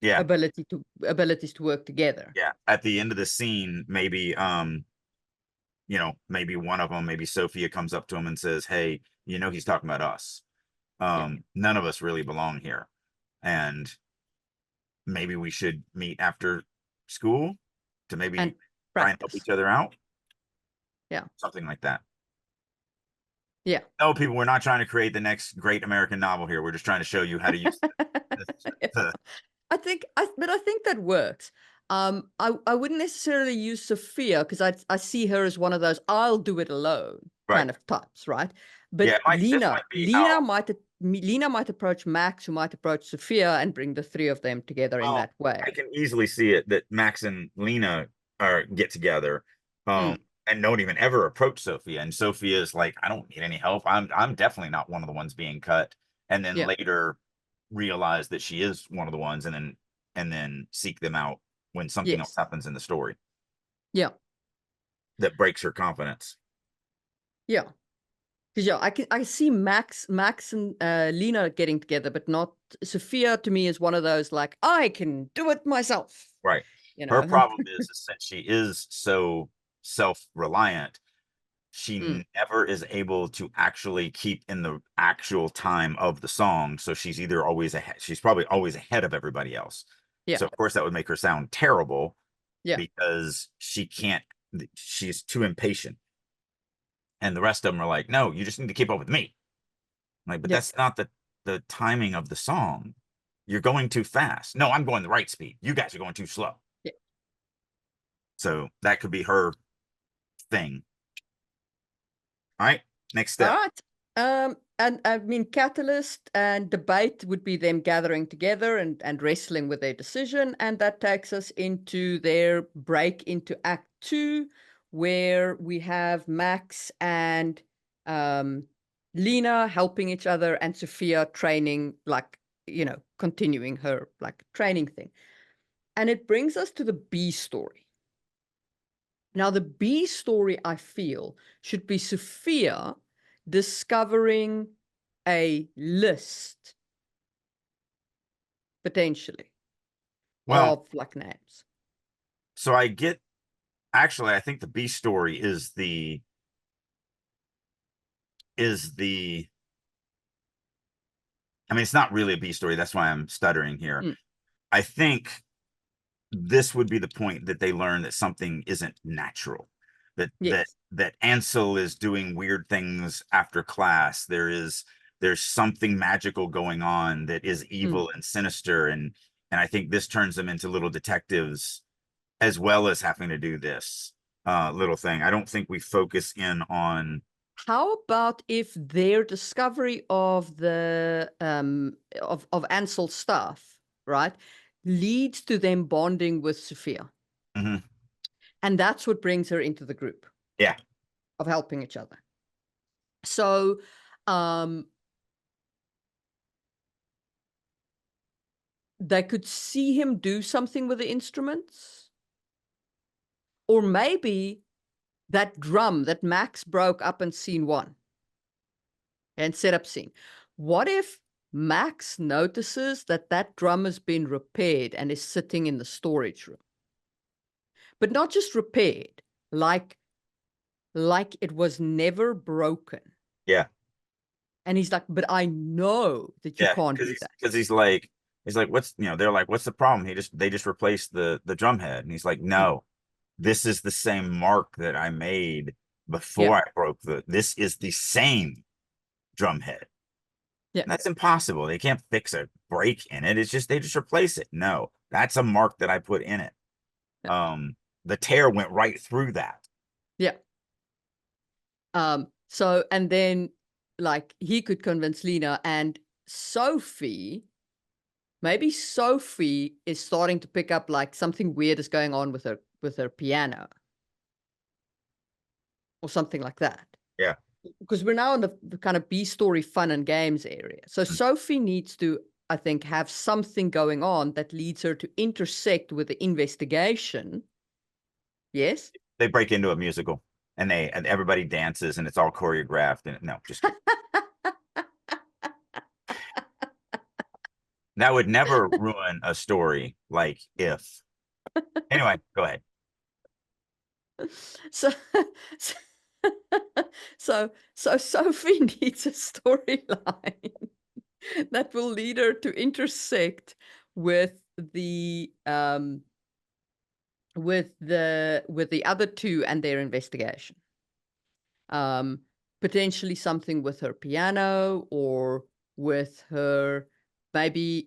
abilities to work together. Yeah. At the end of the scene, maybe you know, maybe one of them, maybe Sophia comes up to him and says, hey, you know, he's talking about us. None of us really belong here. And maybe we should meet after school to maybe try and help each other out. Yeah. Something like that. Yeah. No, people, we're not trying to create the next great American novel here. We're just trying to show you how to use I think that works. I wouldn't necessarily use Sophia, because I see her as one of those I'll do it alone kind of types, right? But Lena might approach Max, who might approach Sophia, and bring the 3 of them together in that way. I can easily see it that Max and Lena get together. and don't even ever approach Sophia. And Sophia is like, I don't need any help. I'm definitely not one of the ones being cut. And then Yeah. later realize that she is one of the ones, and then seek them out when something else Yes. happens in the story Yeah. that breaks her confidence. Yeah. Because I see Max and Lena getting together, but not Sophia. To me, is one of those like, I can do it myself. Right. You Her know. problem is since she is so self-reliant, she never is able to actually keep in the actual time of the song. So she's either always ahead, she's probably always ahead of everybody else. Yeah. So of course that would make her sound terrible Yeah. because she can't, she's too impatient. And the rest of them are like, no, you just need to keep up with me. I'm like, but Yeah. that's not the timing of the song. You're going too fast. No, I'm going the right speed. You guys are going too slow. Yeah. So that could be her thing. All right, next All step. right. And I mean, catalyst and debate would be them gathering together and wrestling with their decision, and that takes us into their break into Act 2, where we have Max and Lena helping each other, and Sophia training, like, you know, continuing her like training thing, and it brings us to the B story. Now, the B story, I feel, should be Sophia discovering a list, potentially, Well, of like names. so I get, actually, I think the B story is I mean, it's not really a B story. That's why I'm stuttering here. Mm. I think this would be the point that they learn that something isn't natural, that Yes. that Ansel is doing weird things after class. There's something magical going on that is evil and sinister, and I think this turns them into little detectives as well as having to do this little thing. I don't think we focus in on. How about if their discovery of the of Ansel's stuff, right, leads to them bonding with Sophia, and that's what brings her into the group. Yeah. Of helping each other. So, they could see him do something with the instruments, or maybe that drum that Max broke up in scene 1 and set up scene. What if Max notices that that drum has been repaired and is sitting in the storage room, but not just repaired, like it was never broken. Yeah. And he's like, but I know that you can't do that. Because he's like, what's, they're like, what's the problem? They just replaced the drum head. And he's like, no, this is the same mark that I made before I broke this is the same drum head. Yeah. That's impossible. They can't fix a break in it. It's just, they just replace it. No, that's a mark that I put in it. The tear went right through that. Yeah. So, and then like he could convince Lena, and Sophie, maybe Sophie is starting to pick up like something weird is going on with her piano or something like that. Yeah. Because we're now in the kind of B story fun and games area. So Sophie needs to, I think, have something going on that leads her to intersect with the investigation. Yes? They break into a musical and everybody dances and it's all choreographed. And no, just kidding. That would never ruin a story like if. Anyway, go ahead. So, so Sophie needs a storyline that will lead her to intersect with the other two and their investigation. Potentially something with her piano, or with her, maybe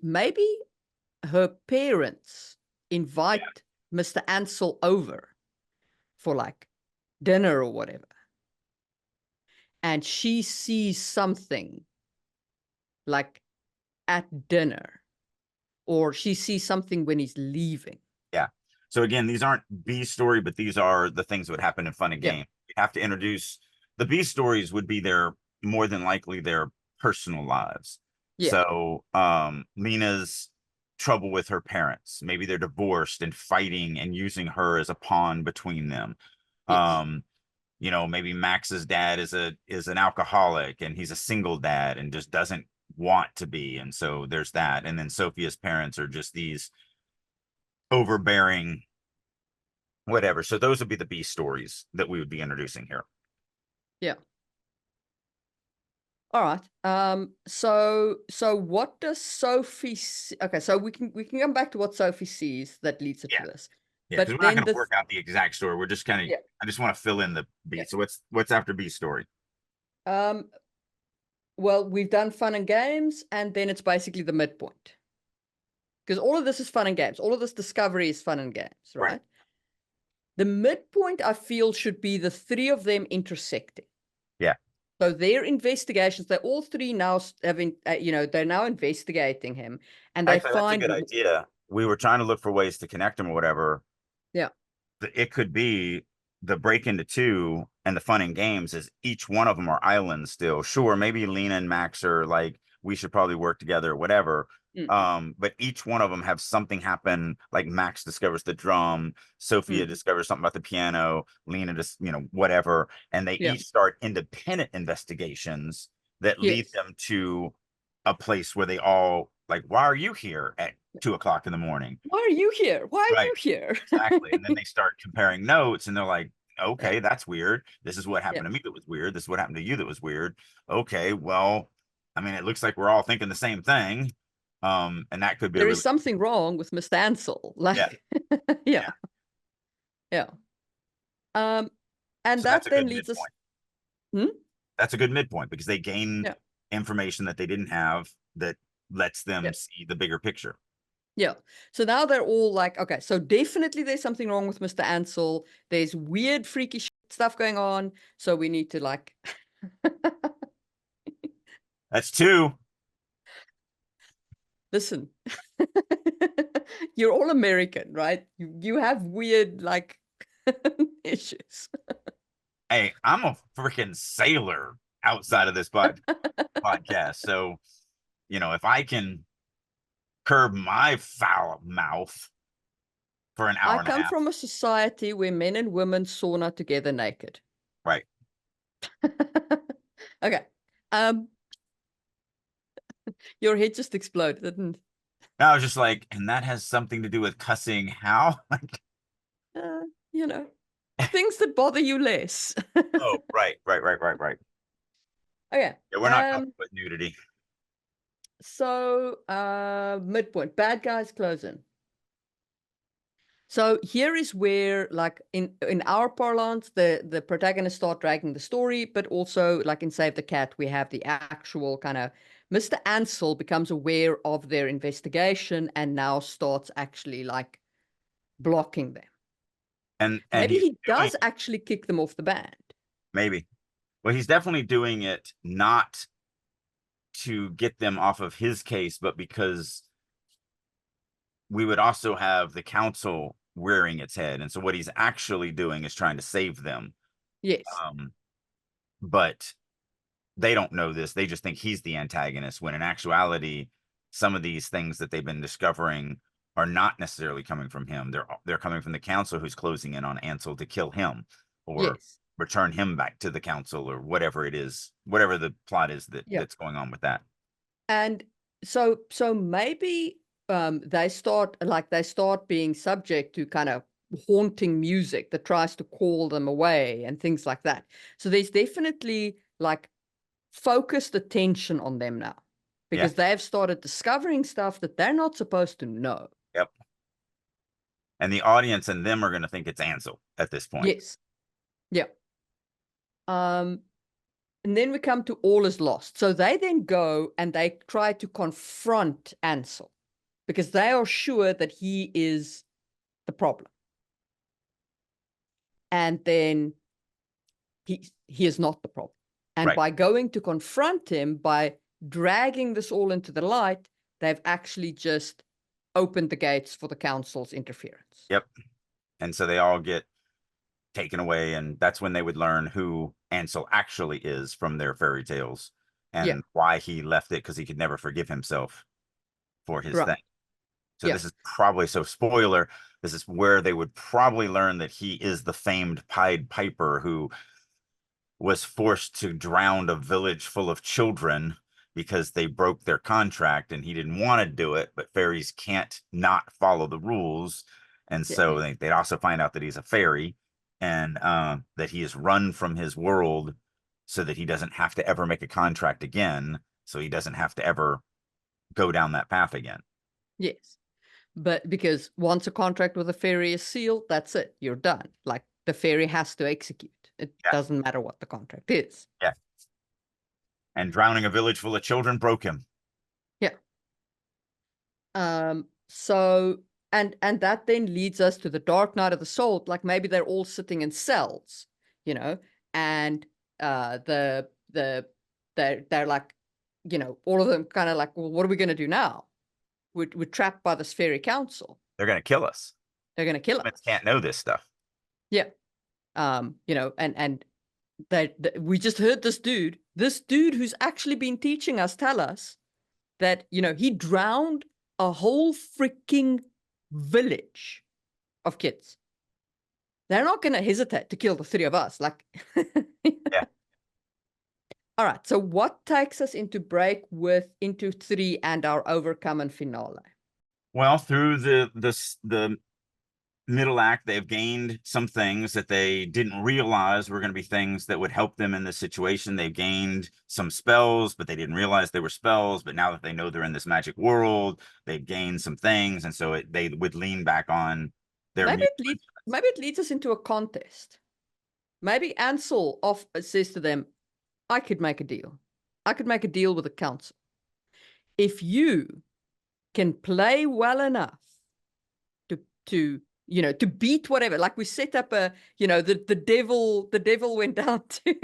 her parents invite Mr. Ansel over for like dinner or whatever, and she sees something like at dinner, or she sees something when he's leaving. Yeah. So again, these aren't B story, but these are the things that would happen in fun and Yeah. game. You have to introduce the B stories would be their more than likely their personal lives. Yeah. So Lena's trouble with her parents. Maybe they're divorced and fighting and using her as a pawn between them. Yes. You know, maybe Max's dad is an alcoholic and he's a single dad and just doesn't want to be. And so there's that. And then Sophia's parents are just these overbearing whatever. So those would be the B stories that we would be introducing here. Yeah. All right. So what does Sophie see? Okay, so we can come back to what Sophie sees that leads her Yeah. to this. Yeah, But because we're not then going to work out the exact story. We're just kind of, Yeah. I just want to fill in the B. Yeah. So what's after B story? Well, we've done fun and games, and then it's basically the midpoint. Because all of this is fun and games. All of this discovery is fun and games, right? Right. The midpoint, I feel, should be the three of them intersecting. Yeah. So their investigations, they're all three now having, they're now investigating him, and they Actually, find that's a good idea. We were trying to look for ways to connect them or whatever. Yeah. It could be the break into two and the fun and games is each one of them are islands still. Sure, maybe Lena and Max are like, we should probably work together or whatever. But each one of them have something happen, like Max discovers the drum, Sophia discovers something about the piano, Lena just, whatever. And they each start independent investigations that lead them to a place where they all like, why are you here at 2 o'clock in the morning? Why are you here? Why are you here? Exactly. And then they start comparing notes and they're like, okay, that's weird. This is what happened to me that was weird. This is what happened to you that was weird. Okay, well, I mean, it looks like we're all thinking the same thing. And that could be there is something wrong with Mr. Ansel. Like, yeah. And so that then leads us. That's a good midpoint because they gain information that they didn't have that lets them see the bigger picture. Yeah. So now they're all like, okay, so definitely there's something wrong with Mr. Ansel. There's weird, freaky stuff going on. So we need to like. That's 2. Listen, you're all American, right? You have weird like issues. Hey, I'm a freaking sailor outside of this podcast. So, if I can curb my foul mouth for an hour and a half. I come from a society where men and women sauna together naked. Right. Okay. Your head just exploded, didn't it? I was just like, and that has something to do with cussing how? Things that bother you less. Oh, right. Okay. Yeah, we're not talking about nudity. So, midpoint, bad guys closing. So here is where, like in our parlance, the protagonists start dragging the story, but also like in Save the Cat, we have the actual kind of Mr. Ansel becomes aware of their investigation and now starts actually like blocking them. And maybe he does actually kick them off the band. Maybe. Well, he's definitely doing it not to get them off of his case, but because we would also have the council rearing its head. And so what he's actually doing is trying to save them. Yes. But they don't know this. They just think he's the antagonist, when in actuality, some of these things that they've been discovering are not necessarily coming from him. They're coming from the council, who's closing in on Ansel to kill him or return him back to the council, or whatever it is, whatever the plot is that's going on with that. And so maybe they start being subject to kind of haunting music that tries to call them away and things like that. So there's definitely like focused attention on them now, because they've started discovering stuff that they're not supposed to know. Yep. And the audience and them are going to think it's Ansel at this point. Yes. Yeah. And then we come to All is Lost. So they then go and they try to confront Ansel because they are sure that he is the problem. And then he is not the problem. And by going to confront him, by dragging this all into the light, they've actually just opened the gates for the council's interference. Yep. And so they all get taken away, and that's when they would learn who Ansel actually is from their fairy tales and why he left it, because he could never forgive himself for his thing. So this is probably, so spoiler, this is where they would probably learn that he is the famed Pied Piper who was forced to drown a village full of children because they broke their contract, and he didn't want to do it, but fairies can't not follow the rules. And so they'd also find out that he's a fairy, and that he is run from his world so that he doesn't have to ever make a contract again, so he doesn't have to ever go down that path again. Yes. But because once a contract with a fairy is sealed, that's it. You're done. Like, the fairy has to execute. It doesn't matter what the contract is. Yeah. And drowning a village full of children broke him. Yeah. So, and that then leads us to the Dark Night of the Soul. Like, maybe they're all sitting in cells, you know, and they're like, you know, all of them kind of like, well, what are we going to do now? We're trapped by this fairy council. They're going to kill us. They're going to kill us. Can't know this stuff. Yeah. You know, and we just heard this dude who's actually been teaching us tell us that, you know, he drowned a whole freaking village of kids. They're not going to hesitate to kill the three of us. Like, yeah. All right. So what takes us into 3 and our overcome and finale? Well, through the middle act, they've gained some things that they didn't realize were going to be things that would help them in this situation. They've gained some spells, but they didn't realize they were spells. But now that they know they're in this magic world, they've gained some things. And so they would lean back on their... Maybe it leads us into a contest. Maybe Ansel says to them, I could make a deal. I could make a deal with the council. If you can play well enough to you know, to beat whatever, like we set up a, you know, the devil went down to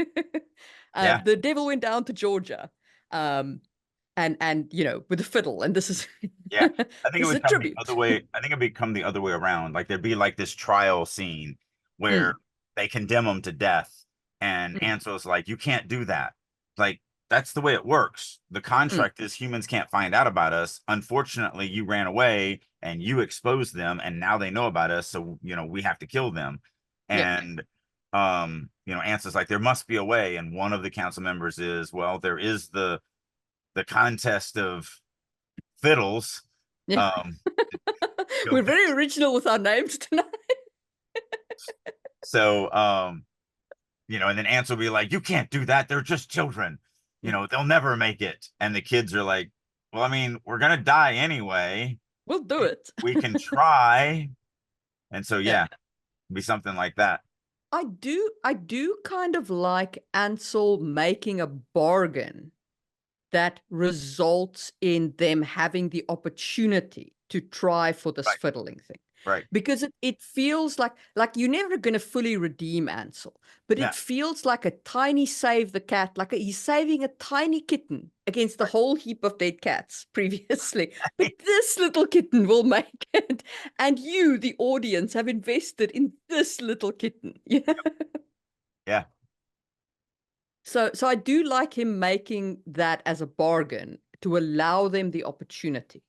the devil went down to Georgia, and you know, with a fiddle, and this is I think it would come the other way. I think it'd become the other way around. Like, there'd be like this trial scene where they condemn him to death, and Ansel's like, you can't do that. Like, that's the way it works. The contract is humans can't find out about us. Unfortunately, you ran away and you exposed them, and now they know about us. So, you know, we have to kill them. And, you know, Ansel's like, there must be a way. And one of the council members is, well, there is the contest of fiddles. We're very original with our names tonight. So, you know, and then Ansel will be like, you can't do that. They're just children. You know, they'll never make it. And the kids are like, well, I mean, we're going to die anyway. We'll do it. We can try. And so, be something like that. I do kind of like Ansel making a bargain that results in them having the opportunity to try for this fiddling thing. Right. Because it feels like you're never going to fully redeem Ansel, but it feels like a tiny save the cat, like he's saving a tiny kitten against a whole heap of dead cats previously. But this little kitten will make it. And you, the audience, have invested in this little kitten. Yeah. So I do like him making that as a bargain to allow them the opportunity.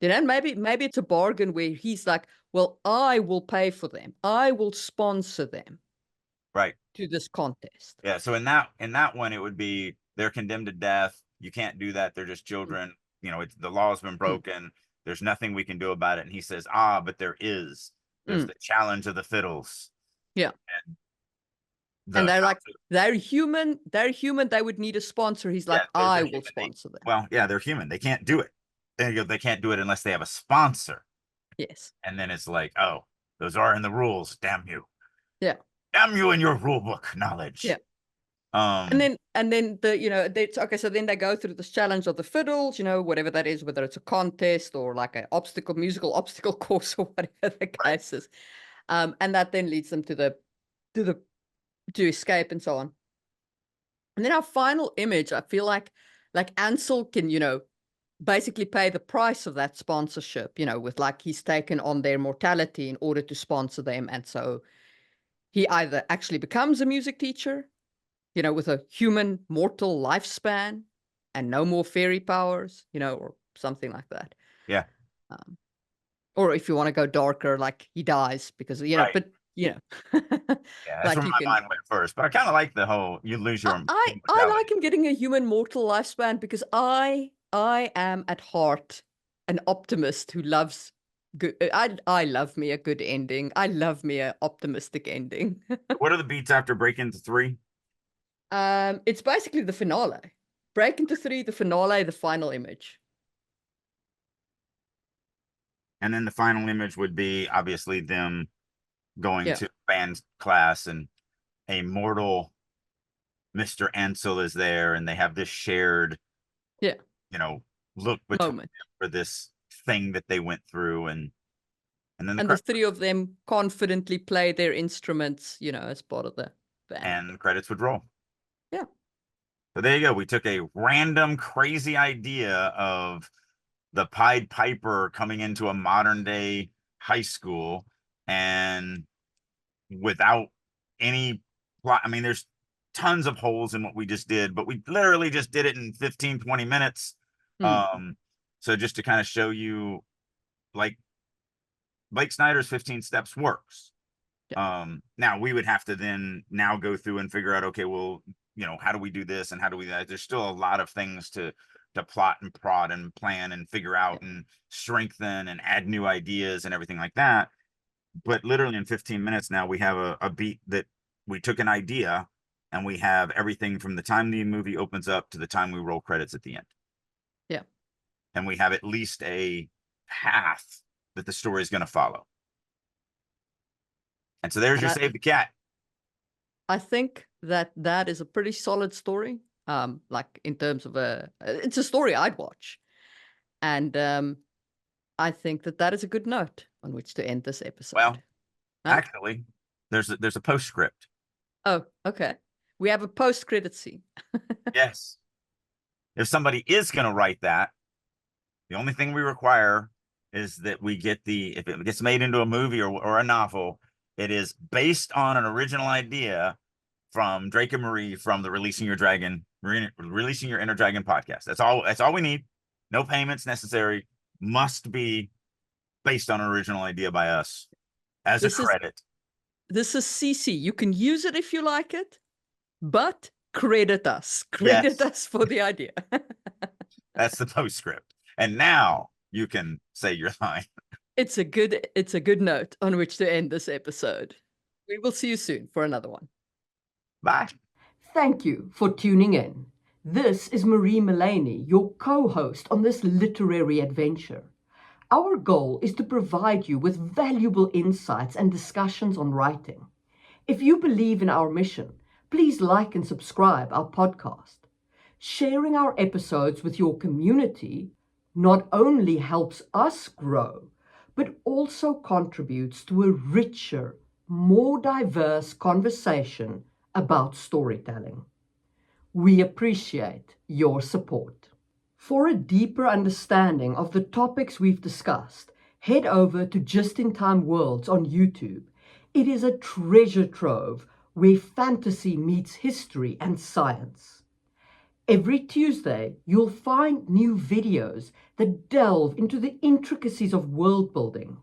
You know, maybe it's a bargain where he's like, well, I will pay for them. I will sponsor them. Right. To this contest. Yeah. So in that one, it would be they're condemned to death. You can't do that. They're just children. You know, the law's been broken. There's nothing we can do about it. And he says, but there's the challenge of the fiddles. Yeah. And they're like, they're human. They would need a sponsor. He's like, I will sponsor them. Well, yeah, they're human. They can't do it. They can't do it unless they have a sponsor. Yes. And then it's like, oh, those are in the rules. Damn you. Yeah. Damn you and your rule book knowledge. Yeah. And then the, you know, okay, so then they go through this challenge of the fiddles, you know, whatever that is, whether it's a contest or like an musical obstacle course or whatever the case is. And that then leads them to escape and so on. And then our final image, I feel like Ansel can, you know, basically pay the price of that sponsorship, with like he's taken on their mortality in order to sponsor them. And so he either actually becomes a music teacher, with a human mortal lifespan and no more fairy powers, or something like that. Yeah. Or if you want to go darker, like he dies because, Right. but, Yeah, that's like where my mind went first. But I kind of like the whole you lose your I immortality. like him getting a human mortal lifespan because I am at heart an optimist who loves good. I love me a good ending. I love me a optimistic ending. What are the beats after Break Into 3? It's basically the finale. Break Into 3, the finale, the final image. And then the final image would be obviously them going Yeah. to band class, and a mortal Mr. Ansel is there, and they have this shared, look between Moment. them for this thing that they went through, and then the three of them confidently play their instruments, as part of the band. And the credits would roll. Yeah. So there you go. We took a random crazy idea of the Pied Piper coming into a modern day high school, and without any plot. I mean, there's tons of holes in what we just did, but we literally just did it in 15, 20 minutes. So just to kind of show you, like, Blake Snyder's 15 steps works. Yeah. Now we would have to then now go through and figure out, okay, well, how do we do this and how do we that? There's still a lot of things to plot and prod and plan and figure out and strengthen and add new ideas and everything like that. But literally in 15 minutes now we have a beat that we took an idea, and we have everything from the time the movie opens up to the time we roll credits at the end. Yeah. And we have at least a path that the story is going to follow. And so there's your Save the Cat. I think that is a pretty solid story. Like in terms of it's a story I'd watch. And I think that is a good note on which to end this episode. Well, actually, there's a postscript. Oh, okay. We have a post-credit scene. Yes. If somebody is going to write that, the only thing we require is that we get if it gets made into a movie or a novel, it is based on an original idea from Drake and Marie from the Releasing Your Inner Dragon podcast. That's all we need. No payments necessary. Must be based on an original idea by us as a credit. This is CC. You can use it if you like it, but credit us. Credit us for the idea. That's the postscript. And now you can say your line. It's a good note on which to end this episode. We will see you soon for another one. Bye. Thank you for tuning in. This is Marie Mullaney, your co-host on this literary adventure. Our goal is to provide you with valuable insights and discussions on writing. If you believe in our mission, please like and subscribe our podcast. Sharing our episodes with your community not only helps us grow, but also contributes to a richer, more diverse conversation about storytelling. We appreciate your support. For a deeper understanding of the topics we've discussed, head over to Just in Time Worlds on YouTube. It is a treasure trove where fantasy meets history and science. Every Tuesday, you'll find new videos that delve into the intricacies of world building,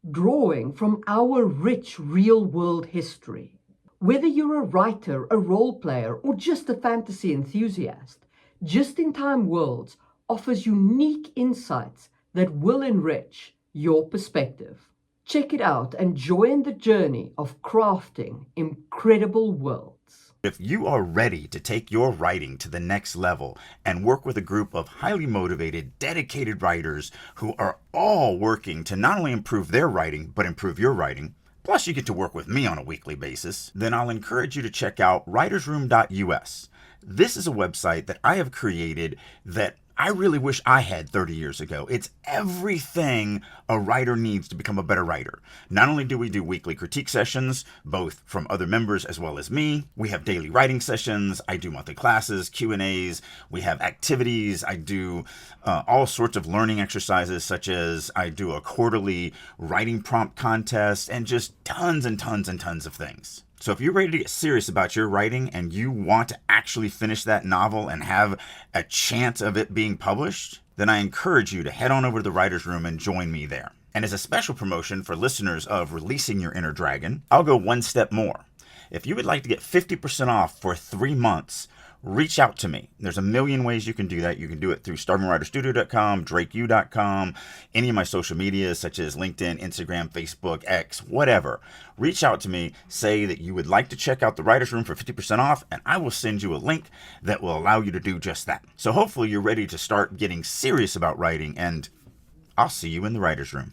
drawing from our rich real-world history. Whether you're a writer, a role player, or just a fantasy enthusiast, Just in Time Worlds offers unique insights that will enrich your perspective. Check it out and join the journey of crafting incredible worlds. If you are ready to take your writing to the next level and work with a group of highly motivated, dedicated writers who are all working to not only improve their writing, but improve your writing, plus you get to work with me on a weekly basis, then I'll encourage you to check out writersroom.us. This is a website that I have created that I really wish I had 30 years ago. It's everything a writer needs to become a better writer. Not only do we do weekly critique sessions, both from other members as well as me, we have daily writing sessions, I do monthly classes, Q&As, we have activities, I do all sorts of learning exercises, such as I do a quarterly writing prompt contest, and just tons and tons and tons of things. So if you're ready to get serious about your writing and you want to actually finish that novel and have a chance of it being published, then I encourage you to head on over to the writer's room and join me there. And as a special promotion for listeners of Releasing Your Inner Dragon, I'll go one step more. If you would like to get 50% off for 3 months, reach out to me. There's a million ways you can do that. You can do it through starvingwriterstudio.com, drakeu.com, any of my social medias such as LinkedIn, Instagram, Facebook, X, whatever. Reach out to me, say that you would like to check out the writer's room for 50% off, and I will send you a link that will allow you to do just that. So hopefully you're ready to start getting serious about writing, and I'll see you in the writer's room.